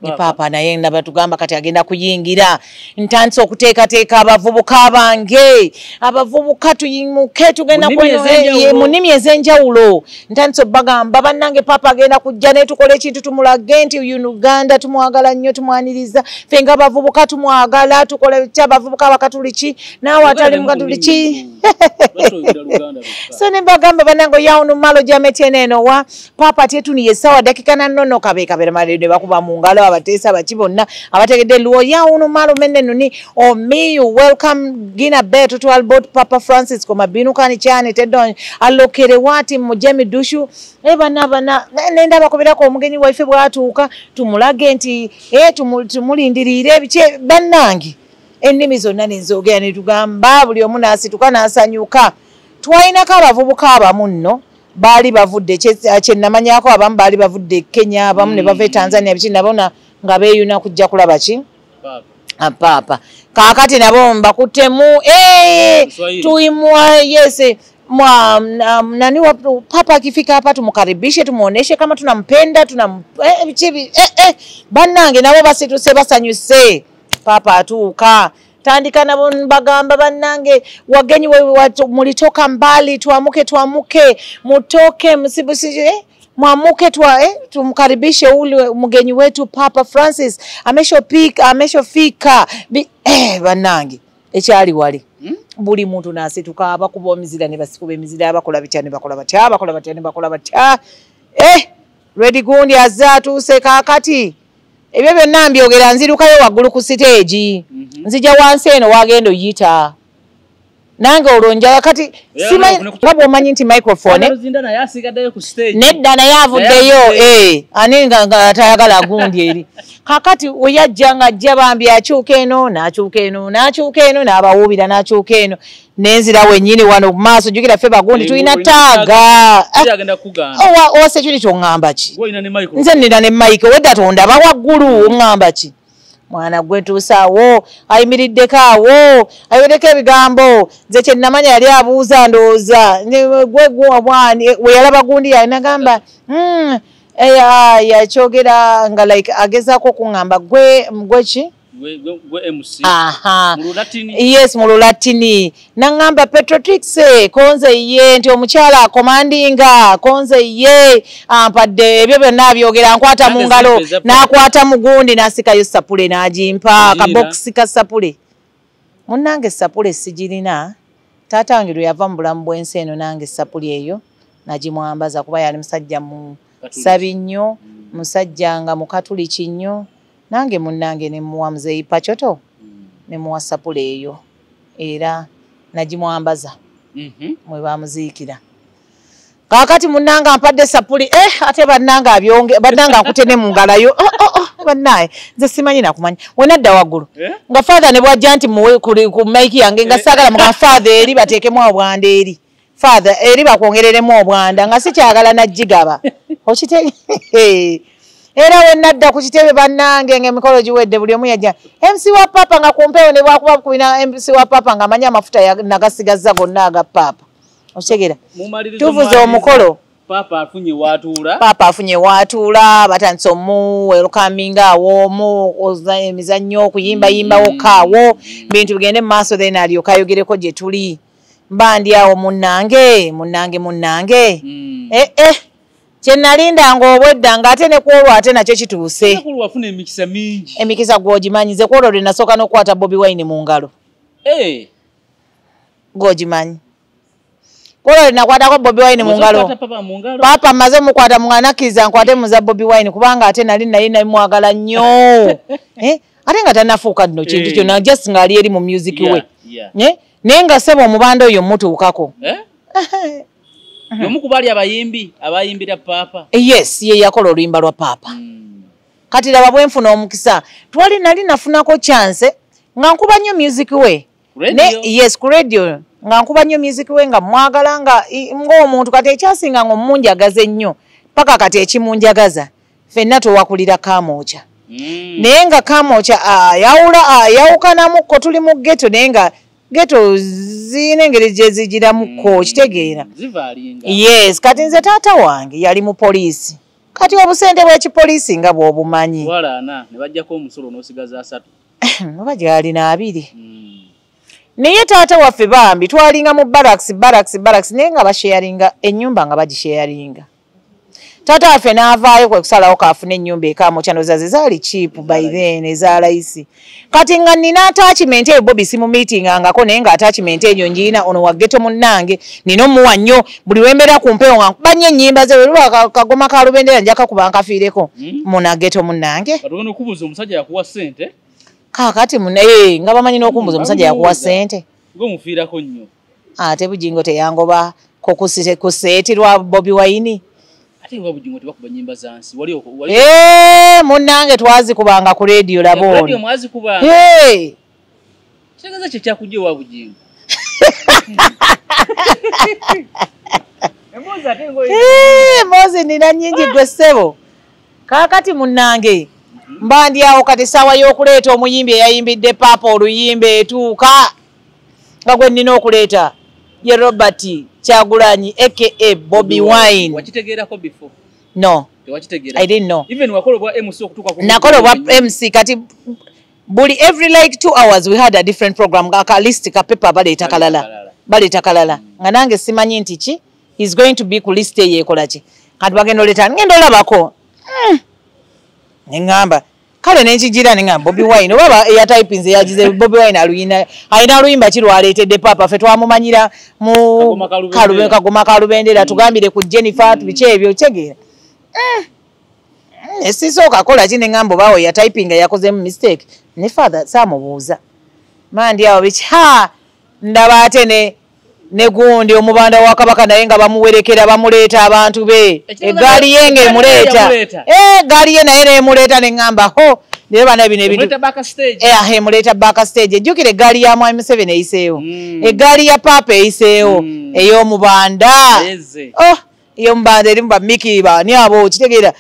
ni Papa naye nabatugamba kati agenda kuyingira ntandise okuteekateeka abavubuka bange abavubuka tuyimuke tugenda mu nnimi ez'enjawulo ntandise bagamba bannange Papa agenda kujja ne tukola ekintu tumulage nti Uganda tumwagala nnyo tumwaniriza ffe nga abavubuka tumwagala tukola kya abavubuka abakatuliki naawe atali mukatuliki so ne bagamba bannange yawunu malo jameteneno wa Papa tetuniye sawa dakika na nnono kabekabera malede bakuba mu ngalo abatesa bakibonna abategedde luo yawunu malo menenu ni omiyu welcome gina betu to albot Papa Francis koma binukani cyane tedon allokere wati mujemi dushu bana nenda bakobirako omugenyi waife bwatuuka tumulage nti tumulindirire biche bannangi ennimi zonna nenzogera ne tugamba buli omu nasituka nasanyuka twalina abavubuka abamu nno bali bavudde kyenamanyako abamu bali bavudde Kenya abamu ne bava Tanzania biki nabona nga beeyuna kujja kulaba ki Papa kakati nabo mbakuttemu tuimwa nani Papa akifika hapa tumukaribishe tumuoneshe kama tunampenda bannange nabo basituse basanyuse Papa atuuka tandika nabo bagamba bannange wagenyi mulitoka mbali tuamuke mutoke msibusi mwamuke tumkaribishe ule mgenyi wetu Papa Francis ameshofika bannange ekyali wali buli muntu nasituka abakuba omizira ne basikuba emizira abakola bitya bakola batya ready gundi azatuuse kakati ebyo byonna mbyogera nzirukayo waggulu ku stage nzija wansi eno wagenda oyita nange olonja kati simanyi omanyi nti microphone nedda naye avuddeyo ani nga tayagala gundi eri kakati weyajja nga ajja bambi akyuka eno n'akyuka eno n'abawuubira n'akyuka eno nenzira wennyini wano mu maaso jjukira ffe bagundi tulina taaga owa security oŋŋamba ki nze nina ne mike wedda tondaba waggulu oŋŋamba ki mwana gwe tuusaawo ayimiriddeko awo ayogereko ebigambo nze kyennamanya yali abuuza ndowooza we yalaba gundi yanagamba yakyogera nga like agezaako okuŋŋamba gwe ki gwe MC mu Lulatini. Yes, mu Lulatini. Nangamba Petrotrix konze ye nti omukyala akomandinga konze ye ampadde ebyo byonna byogera nkwata mu ngalo n'akwata mugundi n'asikayo sapule n'agimpa akaboksi ka sapule. Munnange sapule sigirina. Taata wange lwe yava mu bulamu bw'ensi eno nange sapule eyo nagimwambaza kuba yali musajja mu sabi nnyo musajja nga mukatuliki nnyo nange munnange ne muwa muzeeyi Pachoto ne muwa sapule eyo era nagimwambaza mwe bamuziikira. Kakati munnanga ampadde sapuli ate bannanga abyonge bannanga nkutene mu ngalayo bannaye nze simanyi nakumanya wenadda waggulu nga father ne bwajja nti muwe ku maiki yange nga sagala mu father eri bateekemu obwanda eri father eri bakwongereremu obwanda nga sikyagala najjigaba okitege era wenadda ku kitebe bannange ng'emikolo giwedde buli omu yajja MC wa papa nga kumpeewo ne bwakuba kubina MC wa papa nga amanya amafuta nagasigazza gonna aga papa okitegera tuvuze omukolo papa afunye watuula batandise welcoming awo oza emizannyo okuyimbayimbawo kaawo bintu bigende mu maaso then alyoka ayogereko gye tuli mba ndi awo munnange kye nalindanga obwedda ng'ate ne kwolwo ate nakyo kituuse emikisa gw'ogimanyize kwolwo lwe nasooka n'okukwata Bobi Wine mu ngalo gw'ogimanyi kwolwo nakwatako Bobi Wine mu ngalo papa mmaze mukwata mu anakkiriza nkwate muza Bobi Wine kubanga ate nali mwagala nnyo ate nga tannafuuka nno kintu kyonna just ng'ali eri mu music we naye nga ssebo omubanda oyo mutuukako yomu kubali abayimbira papa yes ye yakola oluyimba lwa papa kati laba bwenfuna omukisa twali nali nafunako chance nga nkuba nnyo music we yes ku radio nga nkuba nnyo music we nga mwagala nga ng'omuntu kati ekyasinga nga omunjagaze nnyo paka kati ekimunjagaza ffenna towakulira Kamoocha naye nga Kamoocha yawukanamukko tuli mu ghetto naye nga ghetto zina engeri gye zigiramuko kitegeera yes kati nze taata wange yali mu poliisi kati obusente bw'ekipoliisi nga bw'obumanyi ne bajjako omusolo n'osigaza 3 oba gyalina 2 naye taata waffe bambi twalinga mu barracks naye nga basharinga ennyumba nga bagisharinga taata waffe n'avaayo kwe kusalawo kaafuna ennyumba Kamoocha nozaze zaali cheap by then eza layisi kati nga nina attachment eyo Bobby simu meetingangako naye nga attachment eyo njirina ono wa ghetto munnange nina omuwa nnyo buli wembeera ku mpewo nga nkuba nnyo ennyimba ze lwa kagoma ka Lubendera njaka kuba nkafiireko muna ghetto munnange okubuuza omusajja yakuwa ssente kakati nga bamanyi n'okumbuza omusajja yakuwa ssente ng'omufiirako nnyo ate bujingo teyangoba kuseetirwa Bobi Wine munnange twazikubanga ku radio laboni mozi nina nnyingi gwe ssebo kakati munnange mba ndi awo kati saawa y'okuleeta omuyimbi eyayimbidde papa oluyimba etuuka nga gwe nnina okuleeta ye Robert Kyagulanyi aka Bobi Wine. Wakitegerako before? No. Tewakitegera. I didn't know. Even wakolobwa MC okutuka ku. Nakolobwa MC kati buli every like 2 hours we had a different program ka list ka paper baleta kalala. Nga nange simanyi nti ki is going to be ku list ye ekola ki. Kati bagenda oleta ngendo olabako. Ngamba kale nenkigira nga Bobi Wine baba ya typing yagize Bobi Wine alina aluyimba kirwaleetedde papa fe twamumanyira mu kagoma ka Lubendera tugambire ku Jennifer tubiche ebyo kyegeera esisooka kola kine ngambo bawo ya typing yakoze mu mistake ne father samubuuza mandi awo bichi ndaba ate ne gundi omubanda wa Kabaka naye nga bamuwerekera bamuleeta abantu be egaali yenge emuleeta gaali ye naye nemuleeta ne ngamba ho naye bana bino ebintu muleeta backstage ejjukire egaali ya Mwami Museveni eyiseewo egaali ya papa eyiseewo ey'omubanda ey'omubanda erimu bamiki baani abo okitegeera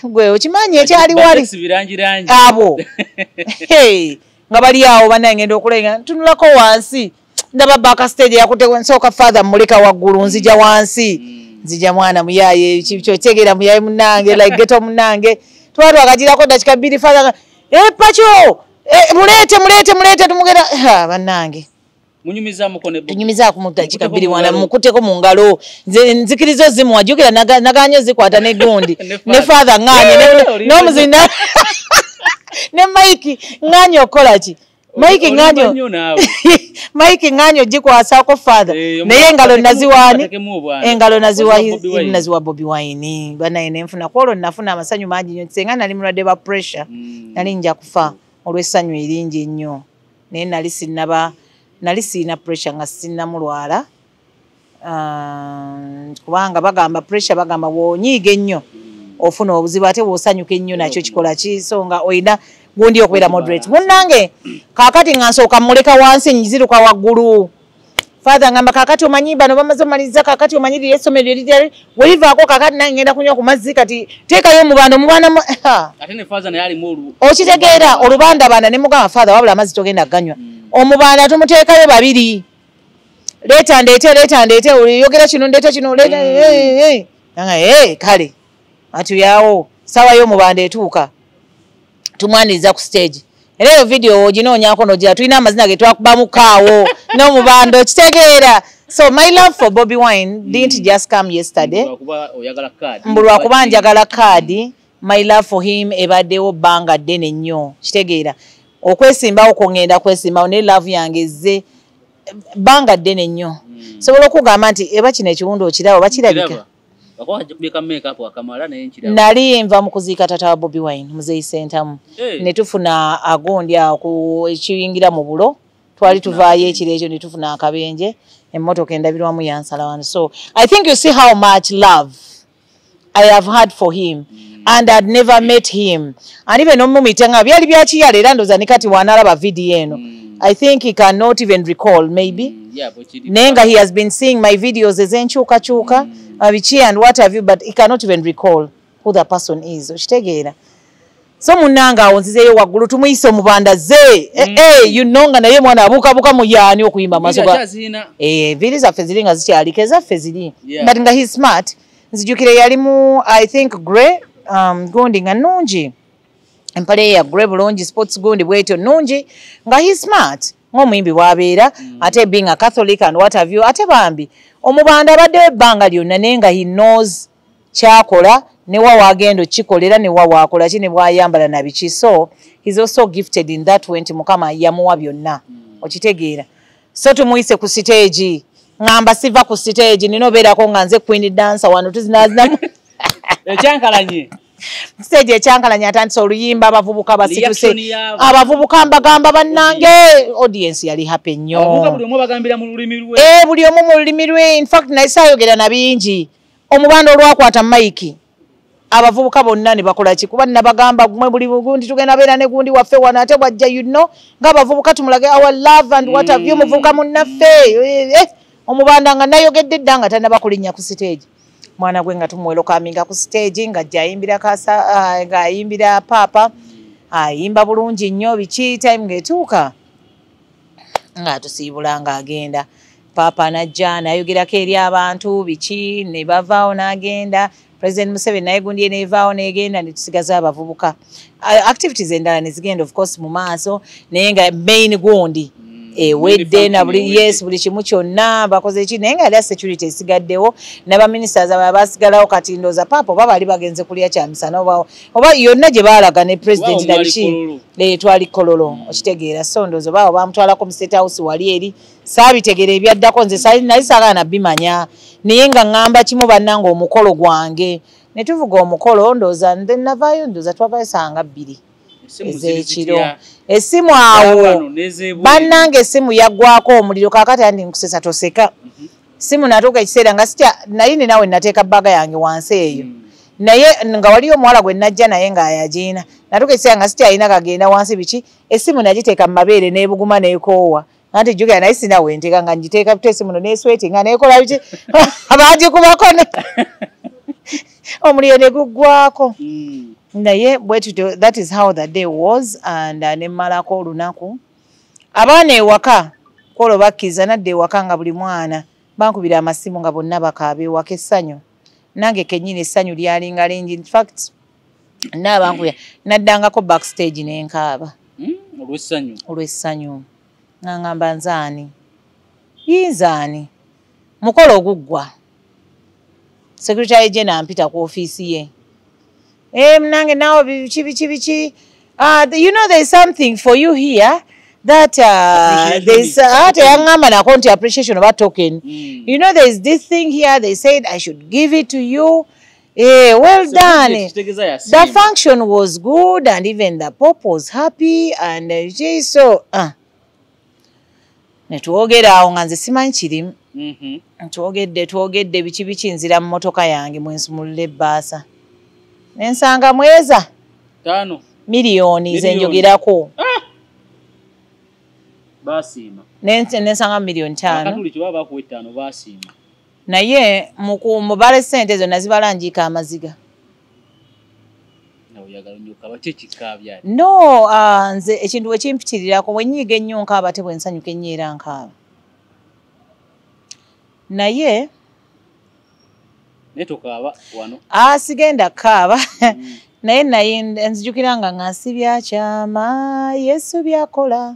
gwe okimanyi ekyali wali abo nga bali awo banaye ngenda okulenga ntunulako wansi ndaba backstage yakutewe nsooka father muleka waggulu nzija wansi nzija mwana muyaye kyotegera muyaye munnange like ghetto munnange twali wakagirako dakika 2 father Pacho mulete tumugera bannange munyumiza mukone tunyumiza kumutachika bili wana mukuteko mu ngalo nzikirizo zimu wajukira naganyo zikwata ne gundi ne father nganye no muzina ne Mike nganye okolaki Mike nganyo jikwasa ko father naye engalo naziwani engalo naziwa Bobi Wine bana ene nfuna kwolo nafuna amasanyu mangi nyo senga nali mulwadde ba pressure nali nja kufa olwesanyu eringi nnyo naye nali sina pressure nga sina mulwala kubanga bagamba pressure bagamba wonyiige nnyo ofuna obuzibu ate wosanyuke nnyo nakyo kikola kisonga oina gundi okubeera moderate munnange kakati ngansooka muleka wansi nyiziruka waggulu father ngamba kakati omanyi bano bamaze omaliza kakati omanyiri esomero erijali welivaako kakati nange ngenda kunywa ku mazzi kati teekayo mubanda ate ne father naye ali mu okitegeera olubanda banda ne mugamba father wabula amazzi togenda ganywa omubanda tumuteekayo babiri leeta ndeete oyogera kino ndeeta kino leeta nanga kale atuyawo sawa yo mubanda etuuka tumwaniriza ku stage era eyo video oginoonyako nogira tulina amazina ge twakubamu kaawo n'omubanda okitegeera so my love for Bobi Wine didn't just come yesterday mbulwa kuba njagala kaadi my love for him ebaddewo bbanga ddene nnyo kitegeera okwesimbawo kongenda kwesimbawo ne love yange ezze bbanga ddene nnyo sobola okugamba nti eba kino ekiwundu okiraba bakirabika nali nva mu kuziika tata wa Bobi Wine muzeyi sentamu ne tufuna agondi ako ekiyingira mu bulo twali tuvaayo ekiro ekyo ne tufuna akabenje emmotoka endabirwamu yansala wano so I think you see how much love I have had for him and I'd never met him and even omumitenga byali byakiyala era ndoza ne kati wanalaba video eno I think he cannot even recall maybe nenga he has been seeing my videos ezenchuka abichi and what have you but he cannot even recall who the person is okitegeera so munanga onzizeyo waggulu tumuyise omubanda ze you know nga naye mwana abukabuka mu yaani okuyimba masoga vili zaffe ziri nga zikyalika ezaffe ziri but nga he's smart nzijukire yali mu I think grey gundi nga nungi empale ya grey bulungi sports gundi bwetyo nungi nga he's smart ng'omuyimbi bwabeera ate being a Catholic and what have you ate bambi omubanda abadde ebbanga lyonna naye nga he knows kyakola ne wa wagendo kikolera ne wa wakola kine bwayambala na biki so he's also gifted in that way nti mukama yamuwa byonna okitegeera so tumuyise ku stage ngamba siva ku stage nino beerako nga nze queen dancer wano tuzinazinamu ekyankalanye stage ekyankalanye atandise oluyimba abavubuka basituse abavubuka mbagamba bannange audience yali happy nnyo buli omu mu lulimi lwe in fact naye saayogera na bingi omubanda olwakwata maiki abavubuka bonna ne bakola ki kuba nabagamba gumwe buli bugundi tugenda beera ne gundi waffe wana ate bwajja you know ng'abavubuka tumulage our love and what have you muvubuka munnaffe omubanda nga nayogedde dda nga tannabakulinnya ku stage mwana gwe nga tumwelokaminga ku stage nga jjayimbira nga ayimbira papa ayimba bulungi nnyo biki time ng'etuuka nga tusiibula ng'agenda papa najja nayogerako eri abantu biki ne bavaawo n'agenda President Museveni naye gundi neevaawo n'egenda ne tusigaza abavubuka activities endala ne zigenda of course mu maaso naye nga main gundi wedde na buli kimu kyonna bakoze eki naye nga yali security esigaddewo n'abaministers abala basigalawo kati ndooza papa oba baali bagenze kulya kyamisana oba yonna gye baalaga ne president nabiki twali kololo okitegeera so ndooza oba bamutwalako mu state house wali eri saabitegeera ebyaddako nze nali saagala nabimanya naye nga ŋŋamba kimu bannanga omukolo gwange ne tuvuga omukolo ndooza nze navaayo ndooza twavaayo sanga 2 ez'ekiro essimu awo bannanga essimu yaggwako omuliro kakati andi nkusesa toseka simu natuuka ekiseera nga sitya naye ninawe nateeka bbaga yange wansi eyo naye nga waliyo omuwala gwe najja naye ng'ayagiina natuuka ekiseera nga sitya alina kagenda wansi biki essimu nagiteeka mu mabeere n'ebuguma n'ekoowa anti jjukira naye sina wenteeka nga ngiteeka buto essimu no n'esweti nga neekola biki abaagikubako omuliro ne guggwako naye bwetutyo that is how the day was and nemmalako olunaku abaana ewaka kwolwo bakkiriza nadde ewaka nga buli mwana bankubira amasimu nga bonna bakaaba ewaka essanyu nange kennyini essanyu lyalinga lingi in fact naabankubira naddangako backstage n'enkaaba olw'essanyu ngamba nzaani yinzaani mukolo oguggwa secretary general mpita ku ofiisi ye mnange nawo biki you know there is something for you here that there is yaŋŋamba nako nti appreciation oba token you know there is this thing here they said I should give it to you well done. The function was good and even the Pope was happy and so netwogera awo nga nze simanyi kirimu twogedde biki nzira mu motoka yange mwensumulula ebbaasa nensanga mweza 5 miliyoni zenjogerako basiima nensanga miliyoni 5 akatuli kyo baba ku 5 basiima naye mubale ssente zonna zibalangiika amaziga no nze ekintu wekimpitirirako bwenyiiga ennyo nkaaba te bwensanyuka ennyo era nkaaba naye netokaaba wano sigenda kaaba naye nzijukira nga ŋŋansibya kyama Yesu byakolera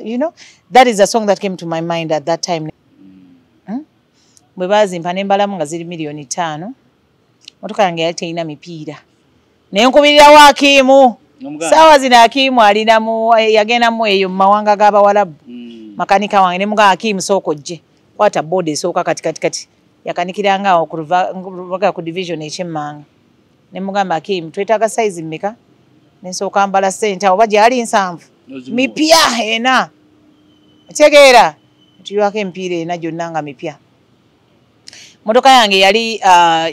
you know that is a song that came to my mind at that time. Bwe bazimpa ne mbalamu nga ziri miliyoni 5 motoka yange yali terina mipiira naye nkubirirawo Akiimu saawa zino Akiimu yagendamu eyo mu mawanga g'Abawalabu makanika wange ne mugaa Akiimu sooka ojje kwata boda esooka kati yakanikiranga awo ku division ekyemmanga ne mugamba Akiimu twetaaga size mmeka ne nsooka mbala ssente oba gyali 7 mipya ena otegeera tuyiwako emipiira ena gyonna nga mipya. Motoka yange yali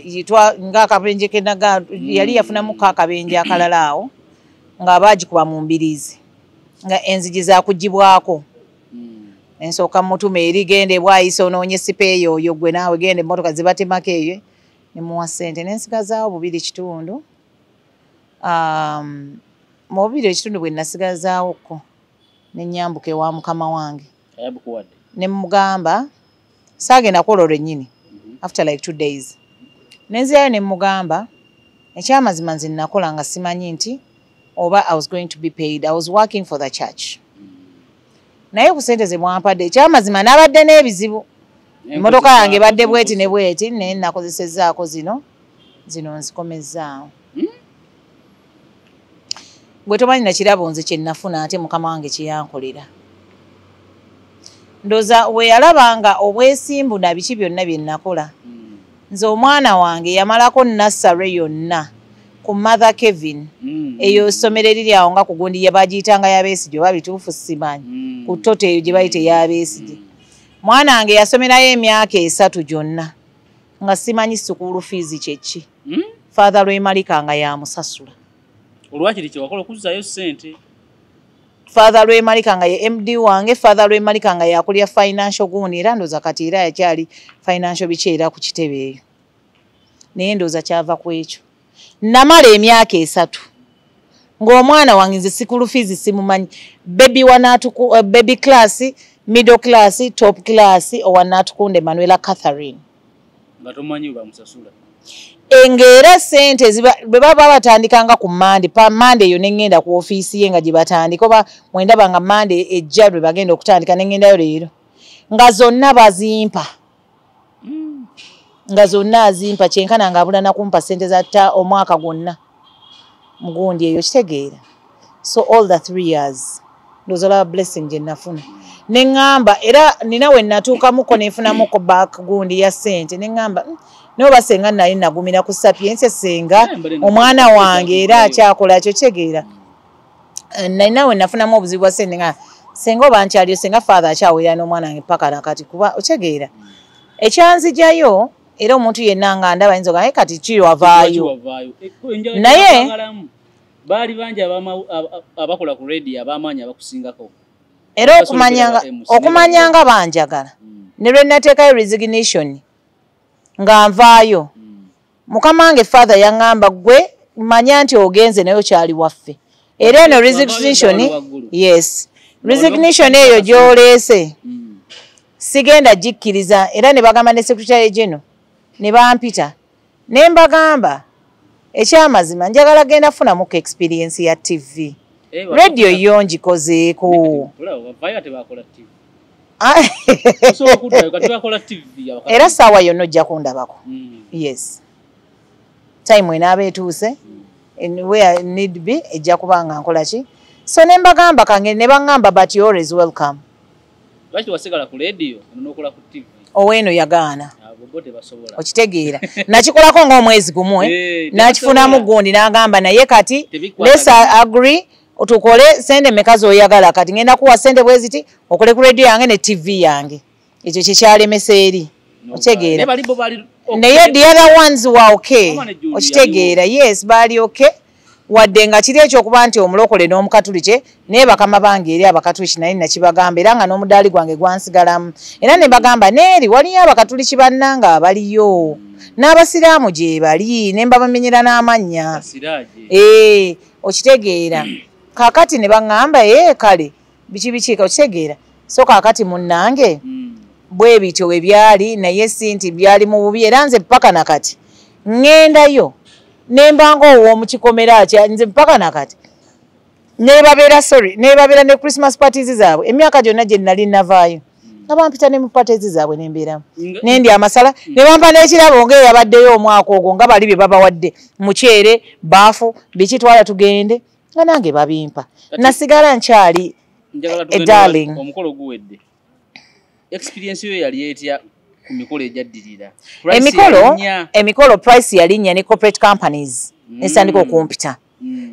yitwa ng'akabenje kenaga yali yafunamu akabenje akalala awo nga baagikuba mu mbirizi nga enzigi za kugibwako ensooka mutume eri gende bwayisa onoonye sipeeyo oyo gwe naawe gende motoka zibatemako eyo ne muwa ssente nensigazaawo 2.5 mu 2.5 bwe nasigazaawoko ne nyambuka ewa mukama wange ne mugamba saagenda kukola olwennyini after like 2 days nenzirayo ne mugamba ekyamazima nze nakola nga simanyi nti oba I was going to be paid. I was working for the church. Naye ku sente ze mwampadde ekyamazima nabadde n'ebizibu emmotoka yange badde bweti ne bweti naye nakozesezzaako zino nzikomezzaawo gwe tomanyi nakirabo nze kye nafuna ate mukama wange kye yankolera ndoza we yalabanga obwesimbu na biki byonna bye nakola nze omwana wange yamalako nassare yonna ku Mother Kevin eyo ssomero eriri awo nga ku gundi bagiyitanga y'abeesigye oba bituufu simanyi ku toto eyo gye bayita ey'abeesigye mwana wange yasomerayo emyaka 3 gyonna nga simanyi sukulu fees kyeki Father Lwemalika nga yamusasula olwakiri kye wakola okuzzayo ssente Father Lwemalika nga ye MD wange Father Lwemalika nga yakulya financial guuni era ndoza kati era yakyali financial bikyera ku kitebe eyo naye ndoza kyava ku ekyo namala emyaka 3 ng'omwana wange nze sikulu fees simumanyi baby class middle class top class owanaatukunde Manuela Catherine nga tomanyi bamusasula engera sente bwe baba batandikanga ku Mande pa Mande eyo nengenda ku ofiisi ye nga gye batandika oba mwendaba nga Mande ejja lwe bagenda okutandika nengendayo leero nga zonna bazimpa nga zonna azimpa kyenkana nga abula nakumpa sente za omwaka gwonna mugundi eyo kitegeera so all the 3 years ndozola blessing gye nafuna neŋŋamba era nina we natuukamuko neefunamuko back gundi ya sente neŋŋamba naye oba senga nali nagumira ku Sapiense senga omwana wange era akyakola kyo kitegeera nalina we nafunamu obuzibu bwa sente nga senga oba nkyaliyo senga father akyawerera n'omwana wange paka nakati kuba okitegeera ekyanzijayo era omuntu yenna nga ndaba yinza ogaa kati kiwavaayo naye baali bangi abakola ku radio ab'amaanyi abakusingako era okumanyanga banjagala ne lwe nateekayo resignation nga nvaayo mukama wange father yaŋŋamba gwe manya nti ogenze naye okyali waffe era eno resignation eyo gy'oleese sigenda gikkiriza era ne bagamba ne secretary general ne bampita ne mbagamba ekyamazima njagala genda funamuko experience ya TV radio yo ngikozeeko era saawa yonna ojja kundabako yes time enaaba etuuse where need be ejja kubanga nkola ki so ne mbagamba kange ne baŋŋamba but you always welcome oweeno yagaana okitegeera nakikolako ng'omwezi gumu nakifunamu gundi n'agamba naye kati let's agree tukole sente meka zoyagala kati ngenda kuwa sente bwe ziti okole ku radio yange ne TV yange ekyo kyekyalemesa eri okitegeera naye the other ones were okay okitegeera yes baali okay wadde nga kiri ekyokuba nti omulokole n'omukatulike naye bakama bange eri abakatuliki naye nakibagamba era nga n'omudaali gwange gwansigalamu era ne bagamba neeri waliyo abakatuliki bannanga abaliyo n'abasiraamu gye bali ne mbabamenyera n'amannya okitegeera kaakati ne baŋŋamba kale bikibikiika okitegeera so kaakati munnange bwe bityo we byali naye si nti byali mu bubi era nze paka nakati ŋŋendayo nembanga ow'omukikomera nze mpaka nakati nebabeera ne Christmas parties zaabwe emyaka gyonna gye nali navaayo nga bampita ne mu parties zaabwe nembeeramu nendi amasala ne bampa n'ekirabo ng'eyabaddeyo omwaka ogwo nga bali bye babawadde muceere baafu bikitwala tugende nga nange babimpa nasigala nkyali darling omukolo guwedde experience yo yali etya ku mikolo ejaddirira emikolo price yalinnya ne corporate companies nesandika okumpita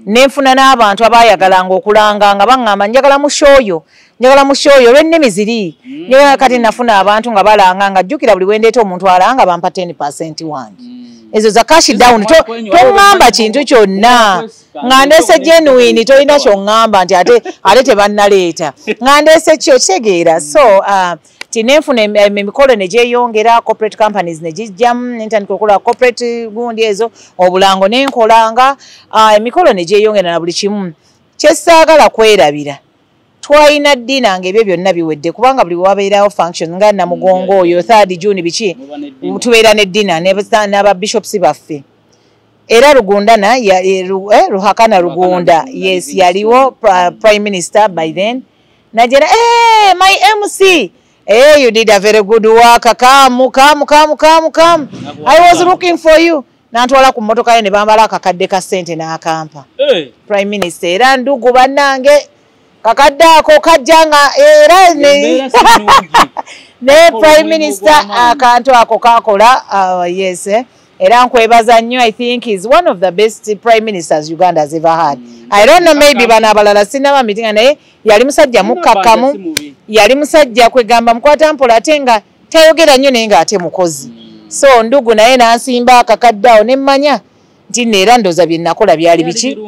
nenfuna n'abantu abayagalanga okulanga nga baŋŋamba njagala mu shoyo olw'ennimi ziri njagala kati nafuna abantu nga balanga nga jjukira buli wendeeta omuntu alanga bampa 10% wange ezo za cash down toŋŋamba kintu kyonna nga ndeese genuine tolina kyoŋŋamba nti ate tebannaleeta nga ndeese kyo kitegeera so tinenfuna emikolo ne gyeyongera corporate companies ne gijjamu nentandika okukola corporate gundi ezo obulango nenkolanga emikolo ne gyeyongera na buli kimu kyessaagala kwerabira twalina ddina ng'ebyo byonna biwedde kubanga buli wabeerawo function nga namugongo oyo 3rd June biki tubeera ne ddina n'ababishops baffe era Rugundana Ruhakana Rugunda yes yaliwo prime minister by then najera my MC you did a very good work come I was looking for you nantwala ku mmotoka ye ne bambala akakadde ka sente n'akampa prime minister era ndugu bannange kakadde ako kajjanga era ne prime minister akantu ako kakola yes era nkwebaza nnyo I think is one of the best prime ministers Uganda has ever had I don't know maybe bana abalala sinaba mitinga naye yali musajja mukakamu yali musajja kwegamba mukwata mpola ate nga tayogera nnyo naye nga ate mukozi so ndugu naye n'ansimba akakaddeawo ne mmanya nti neera ndoza bye nakola byali biki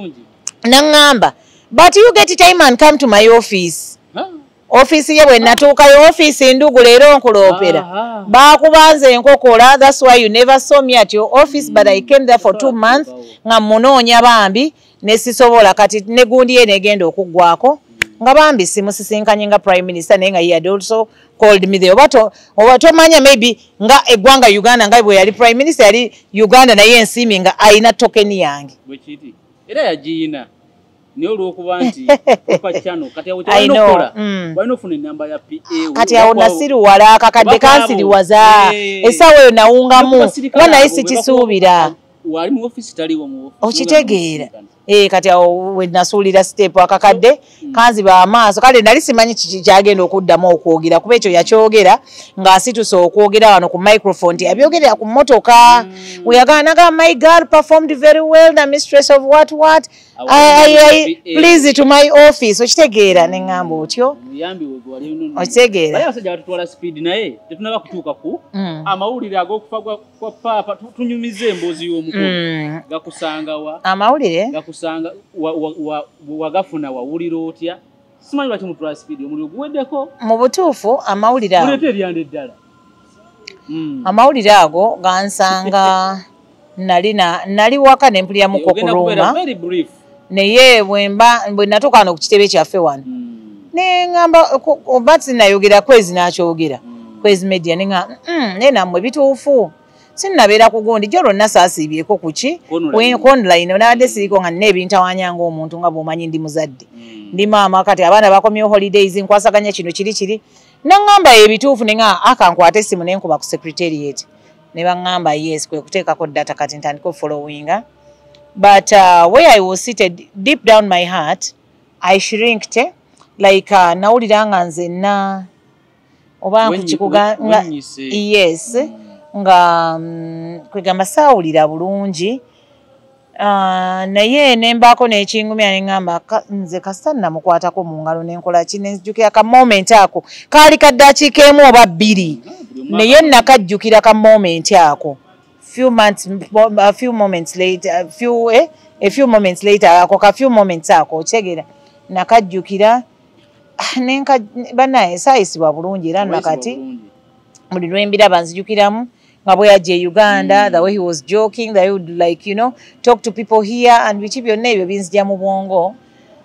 naŋŋamba but you get time and come to my office office ye bwe natuukayo office ndugu leero nkuloopera baakubanze enkokola that's why you never saw me at your office but I came there for 2 months nga munoonya bambi ne sisobola kati ne gundi ye negenda okuggwako nga bambi simusisinkanye nga prime minister naye nga he had also called me there oba tomanya maybe nga eggwanga Uganda nga bwe yali prime minister yali Uganda naye ensimi nga ayina tokeni yange bwekiti era yagiina niyo olw'okuba nti opachano kati awo kyalinokola walina ofuna ennamba ya PA kati awo nasiruwala akakadde kansiriwaza essaawa eyo nawungamu kuba naye sikisuubira wali mu office taliwo mu office okitegeera kati awo we nasuulira step akakadde kanziba amaaso kale nali simanyi kyagenda okuddamu okwogera kuba ekyo yakyogera ng'asituse okwogera wano ku microphone nti yabyogerera ku mmotoka weyaganaga my girl performed very well the mistress of what please to my office okitegeera ne ŋŋamba otyo okitegeera abasajja batutwala speed naye tetunaba kutuuka ku amawulire ag'okufa kwa paapa tunyumiza emboozi y'omukulu gakusangawa amawulire gakusanga wagafuna wawulira otya simanyi lwaki mutwala speed omuliro guweddeko mu butuufu amawulire ago muleeta eryanda eddala amawulire ago gansanga nali waka ne mpuliramuko okuluma naye bwe natuuka wano ku kitebe kyaffe wano ne ŋŋamba oba sinayogera kwezi n'akyogera kwezi media ne ŋŋamba naye nammwe bituufu sinnabeera ku gundi jo lwonna saasiibyeko kuki online nabadde siriko nga nina ebintawanya ng'omuntu nga bw'omanyi ndi muzadde ndi maama kati abaana bakomyewo holidays nkwasaganya kino kiri naŋŋamba ebituufu ne nga akankwata essimu ne nkuba ku secretariat ne baŋŋamba yes kwe kuteekako data kati ntandika followinga but where I was seated deep down my heart I shrinked like nawulira nga nzenna oba nkikuga yes nga kwegamba saawulira bulungi naye nembaako n'ekingumya ne ŋŋamba nze kasita namukwatako mu ngalo nenkola ki nenzijjukira ka moment ako kaali kaddakiika emu oba bbiri naye nakajjukira ka moment ako a few moments later ako ka few moments ako okitegera nakajjukira banaye saayisibwa bulungi era nakati buli lwembiraba nzijukiramu nga bwe yajja e Uganda the way he was joking they would like talk to people here and biki byonna ebyo binzija mu bwongo.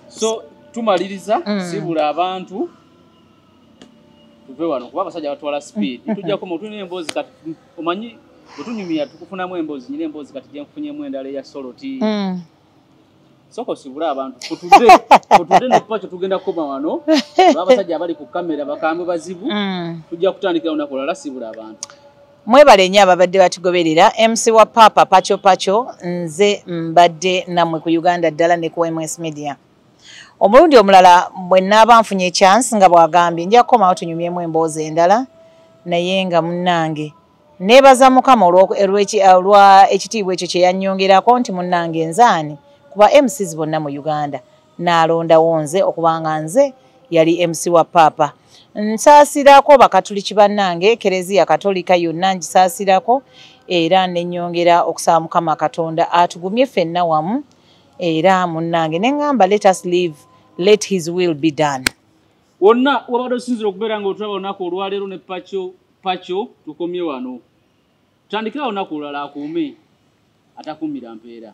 So tumaliriza sibula abantu tuve wano kuba abasajja batwala speed tujjako mutune emboozi kati omanyi otunyumya tukufunamu emboozi nyine emboozi kati gye nkufunyemu endala ya soloti soko sibula abantu kutude n'okupakyo tugenda kuba wano abasajja abali ku kamera bakambe bazibu tujja kutandikira onakola sibula abantu. Mwebale nnyo ababadde batugoberera MC wa Papa Pacho nze mbadde nammwe ku Uganda ddala ne ku MS Media. Omulundi omulala bwe nnaaba nfunye chance nga bwagambye nja kukomawo tunyumyemu emboozi endala naye nga munnange neebaza Mukama olwa ekitiibwa ekyo kye yannyongerako nti munnange nzaani kuba MCs bonna mu Uganda n'alondawo nze okubanga nze yali MC wa Papa. Nsaasirako bakatuliki bannange Ekereziya Katolika yonna ngisaasirako era nenyongera okusaba Mukama Katonda atugumye ffenna wamu era munnange neŋŋamba let us live let his will be done. Wonna wabadde osinzira okubeera nga otulaba olunaku olwaleero ne Pacho tukomye wano tutandikira olunaku olulala akuume atakuumira mpeera.